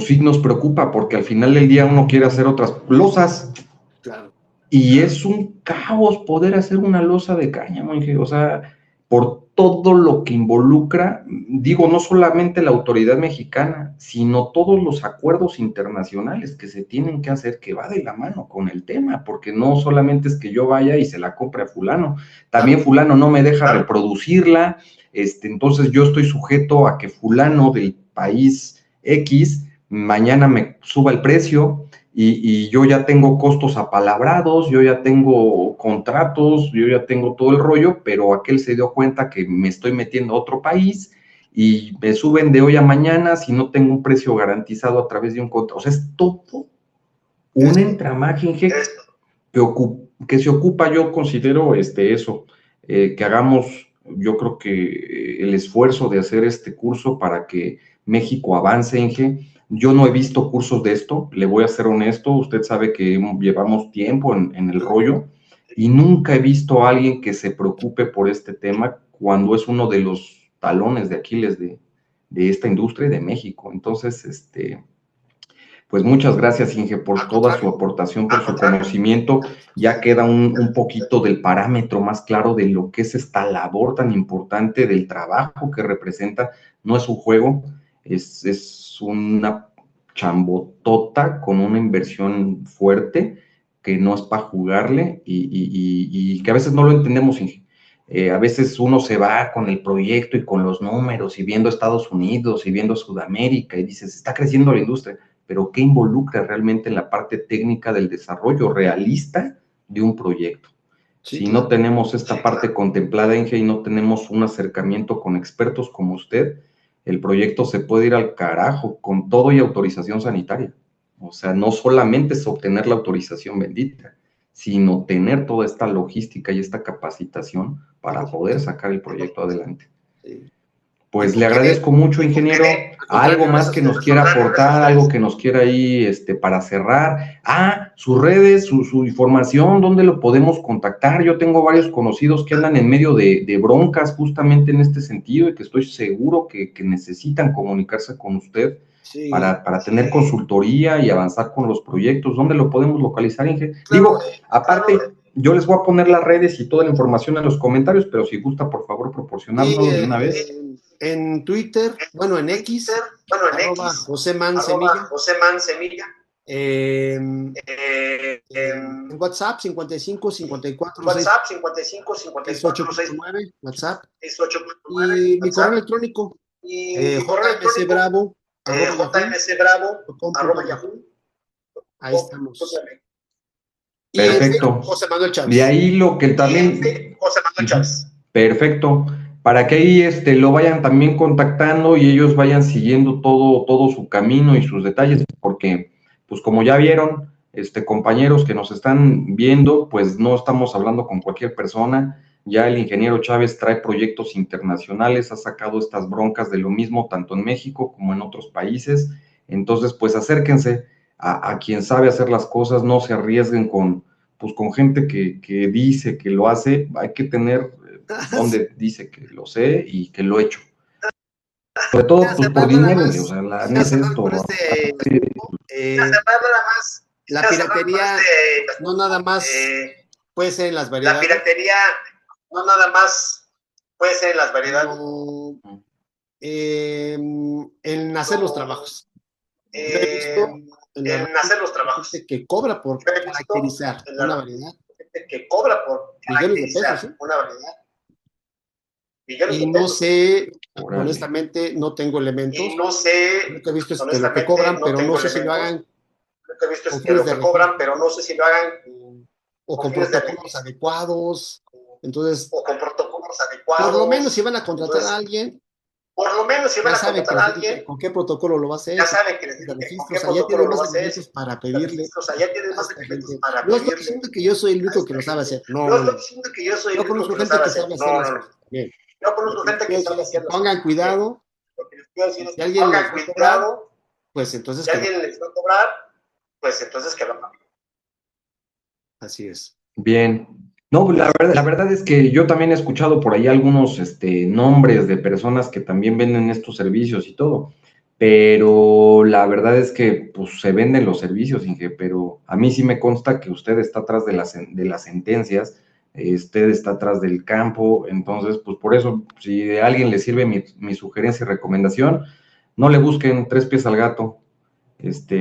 sí nos preocupa, porque al final del día uno quiere hacer otras losas. Claro. Y es un caos poder hacer una losa de cáñamo, Inge, o sea, por todo lo que involucra, digo, no solamente la autoridad mexicana, sino todos los acuerdos internacionales que se tienen que hacer, que va de la mano con el tema, porque no solamente es que yo vaya y se la compre a fulano, también fulano no me deja reproducirla, entonces yo estoy sujeto a que fulano del país X mañana me suba el precio, y yo ya tengo costos apalabrados, yo ya tengo contratos, yo ya tengo todo el rollo, pero aquel se dio cuenta que me estoy metiendo a otro país y me suben de hoy a mañana si no tengo un precio garantizado a través de un contrato. O sea, es todo un entramaje, Inge, que se ocupa, yo considero eso, que hagamos, yo creo que el esfuerzo de hacer este curso para que México avance, Inge. Yo no he visto cursos de esto, le voy a ser honesto, usted sabe que llevamos tiempo en el rollo y nunca he visto a alguien que se preocupe por este tema cuando es uno de los talones de Aquiles de esta industria y de México. Entonces, pues muchas gracias, Inge, por toda su aportación, por su conocimiento. Ya queda un poquito del parámetro más claro de lo que es esta labor tan importante, del trabajo que representa. No es un juego, es una chambotota con una inversión fuerte que no es para jugarle y que a veces no lo entendemos, Inge. A veces uno se va con el proyecto y con los números y viendo Estados Unidos y viendo Sudamérica y dices, está creciendo la industria, pero ¿qué involucra realmente en la parte técnica del desarrollo realista de un proyecto? Sí, Si claro. no tenemos esta parte contemplada, Inge, y no tenemos un acercamiento con expertos como usted, el proyecto se puede ir al carajo con todo y autorización sanitaria. O sea, no solamente es obtener la autorización bendita, sino tener toda esta logística y esta capacitación para poder sacar el proyecto adelante. Sí. Pues ¿Y le por qué? agradezco mucho, ingeniero. Algo más que nos quiera aportar, algo que nos quiera ahí para cerrar. Sus redes, su información, ¿dónde lo podemos contactar? Yo tengo varios conocidos que andan en medio de broncas justamente en este sentido y que estoy seguro que necesitan comunicarse con usted Sí. para tener consultoría y avanzar con los proyectos. ¿Dónde lo podemos localizar, Inge? Claro, Digo, aparte, yo les voy a poner las redes y toda la información en los comentarios, pero si gusta, por favor, proporcionárnoslo de una vez. En Twitter, bueno, en X, arroba Joseman Semilla. En WhatsApp, 55 54 WhatsApp, 55 54 68.9, WhatsApp. 68.9. Y mi correo electrónico, jmcbravo, jmcbravo@yahoo. Ahí estamos. Perfecto. José Manuel Chávez. De ahí lo que también... José Manuel Chávez. Perfecto. Para que ahí lo vayan también contactando y ellos vayan siguiendo todo su camino y sus detalles, porque, pues como ya vieron, compañeros que nos están viendo, pues no estamos hablando con cualquier persona. Ya el ingeniero Chávez trae proyectos internacionales, ha sacado estas broncas de lo mismo, tanto en México como en otros países. Entonces, pues acérquense a quien sabe hacer las cosas, no se arriesguen con gente que dice que lo hace. Hay que tener donde dice que lo sé y que lo he hecho. Sobre todo, pues por dinero, o sea, la neta es esto. La piratería no nada más puede ser en las variedades. La piratería no nada más puede ser en las variedades. No, en hacer los trabajos. Yo he visto en hacer los trabajos. Gente que cobra por caracterizar una variedad. Gente que cobra por caracterizar una variedad. Y no sé, honestamente, no tengo elementos. Y no sé, lo que he visto es que lo que cobran, pero no sé si lo hagan. Lo que he visto es que lo que cobran, pero no sé si lo hagan o con protocolos adecuados. Entonces, o con protocolos adecuados. Por lo menos si van a contratar a alguien, por lo menos si van a contratar a alguien, con qué protocolo lo va a hacer. Ya saben que necesitan con qué protocolo lo va a hacer. Para pedirle. O sea, ya tienen más elementos para pedirle. No estoy diciendo que yo soy el único que lo sabe hacer. No estoy diciendo que yo soy el único que lo sabe hacer. Bien. Yo conozco gente que sabe hacerlo. Pongan cuidado. Si alguien les va a cobrar, pues entonces. Si alguien les va a cobrar, pues entonces que lo hagan. Así es. Bien. No, la verdad es que yo también he escuchado por ahí algunos nombres de personas que también venden estos servicios y todo, pero la verdad es que pues se venden los servicios, Inge, pero a mí sí me consta que usted está atrás de las sentencias, usted está atrás del campo, entonces pues por eso, si a alguien le sirve mi sugerencia y recomendación, no le busquen 3 pies al gato.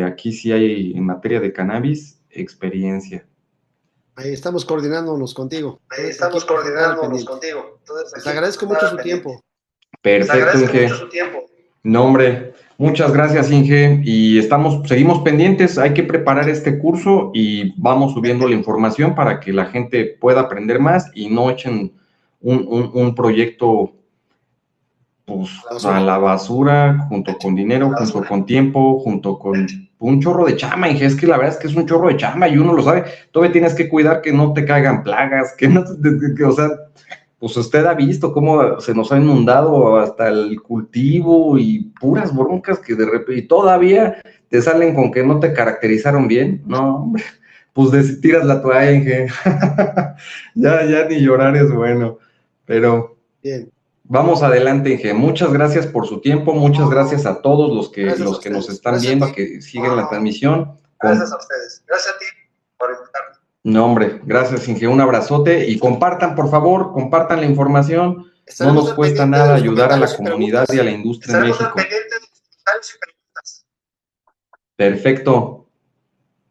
Aquí sí hay en materia de cannabis experiencia. Ahí estamos coordinándonos contigo. Entonces, les agradezco mucho su tiempo. Perfecto, Inge. No, hombre, muchas gracias, Inge. Y seguimos pendientes. Hay que preparar este curso y vamos subiendo la información para que la gente pueda aprender más y no echen un proyecto pues, a la basura, junto con dinero, junto con tiempo, junto con un chorro de chamba, Inge. Es que la verdad es que es un chorro de chamba y uno lo sabe. Todavía tienes que cuidar que no te caigan plagas, o sea, pues usted ha visto cómo se nos ha inundado hasta el cultivo y puras broncas que de repente, y todavía te salen con que no te caracterizaron bien. No, hombre, pues tiras la toalla, Inge. ya ni llorar es bueno, pero... Bien. Vamos adelante, Inge. Muchas gracias por su tiempo, muchas gracias a todos los que nos están viendo, que siguen la transmisión. Gracias a ustedes. Gracias a ti por invitarme. No, hombre, gracias, Inge. Un abrazote y compartan, por favor, compartan la información. No nos cuesta nada ayudar a la comunidad y a la industria en México. Perfecto,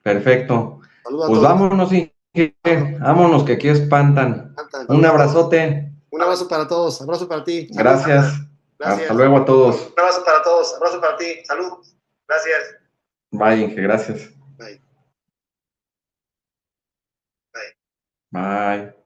perfecto. Saludos a Pues todos. vámonos, Inge, vámonos, que aquí espantan. Un abrazote. Un abrazo para todos, abrazo para ti. Salud. Gracias. Gracias. Hasta luego a todos. Un abrazo para todos, abrazo para ti, salud. Gracias. Bye, Inge, gracias. Bye. Bye.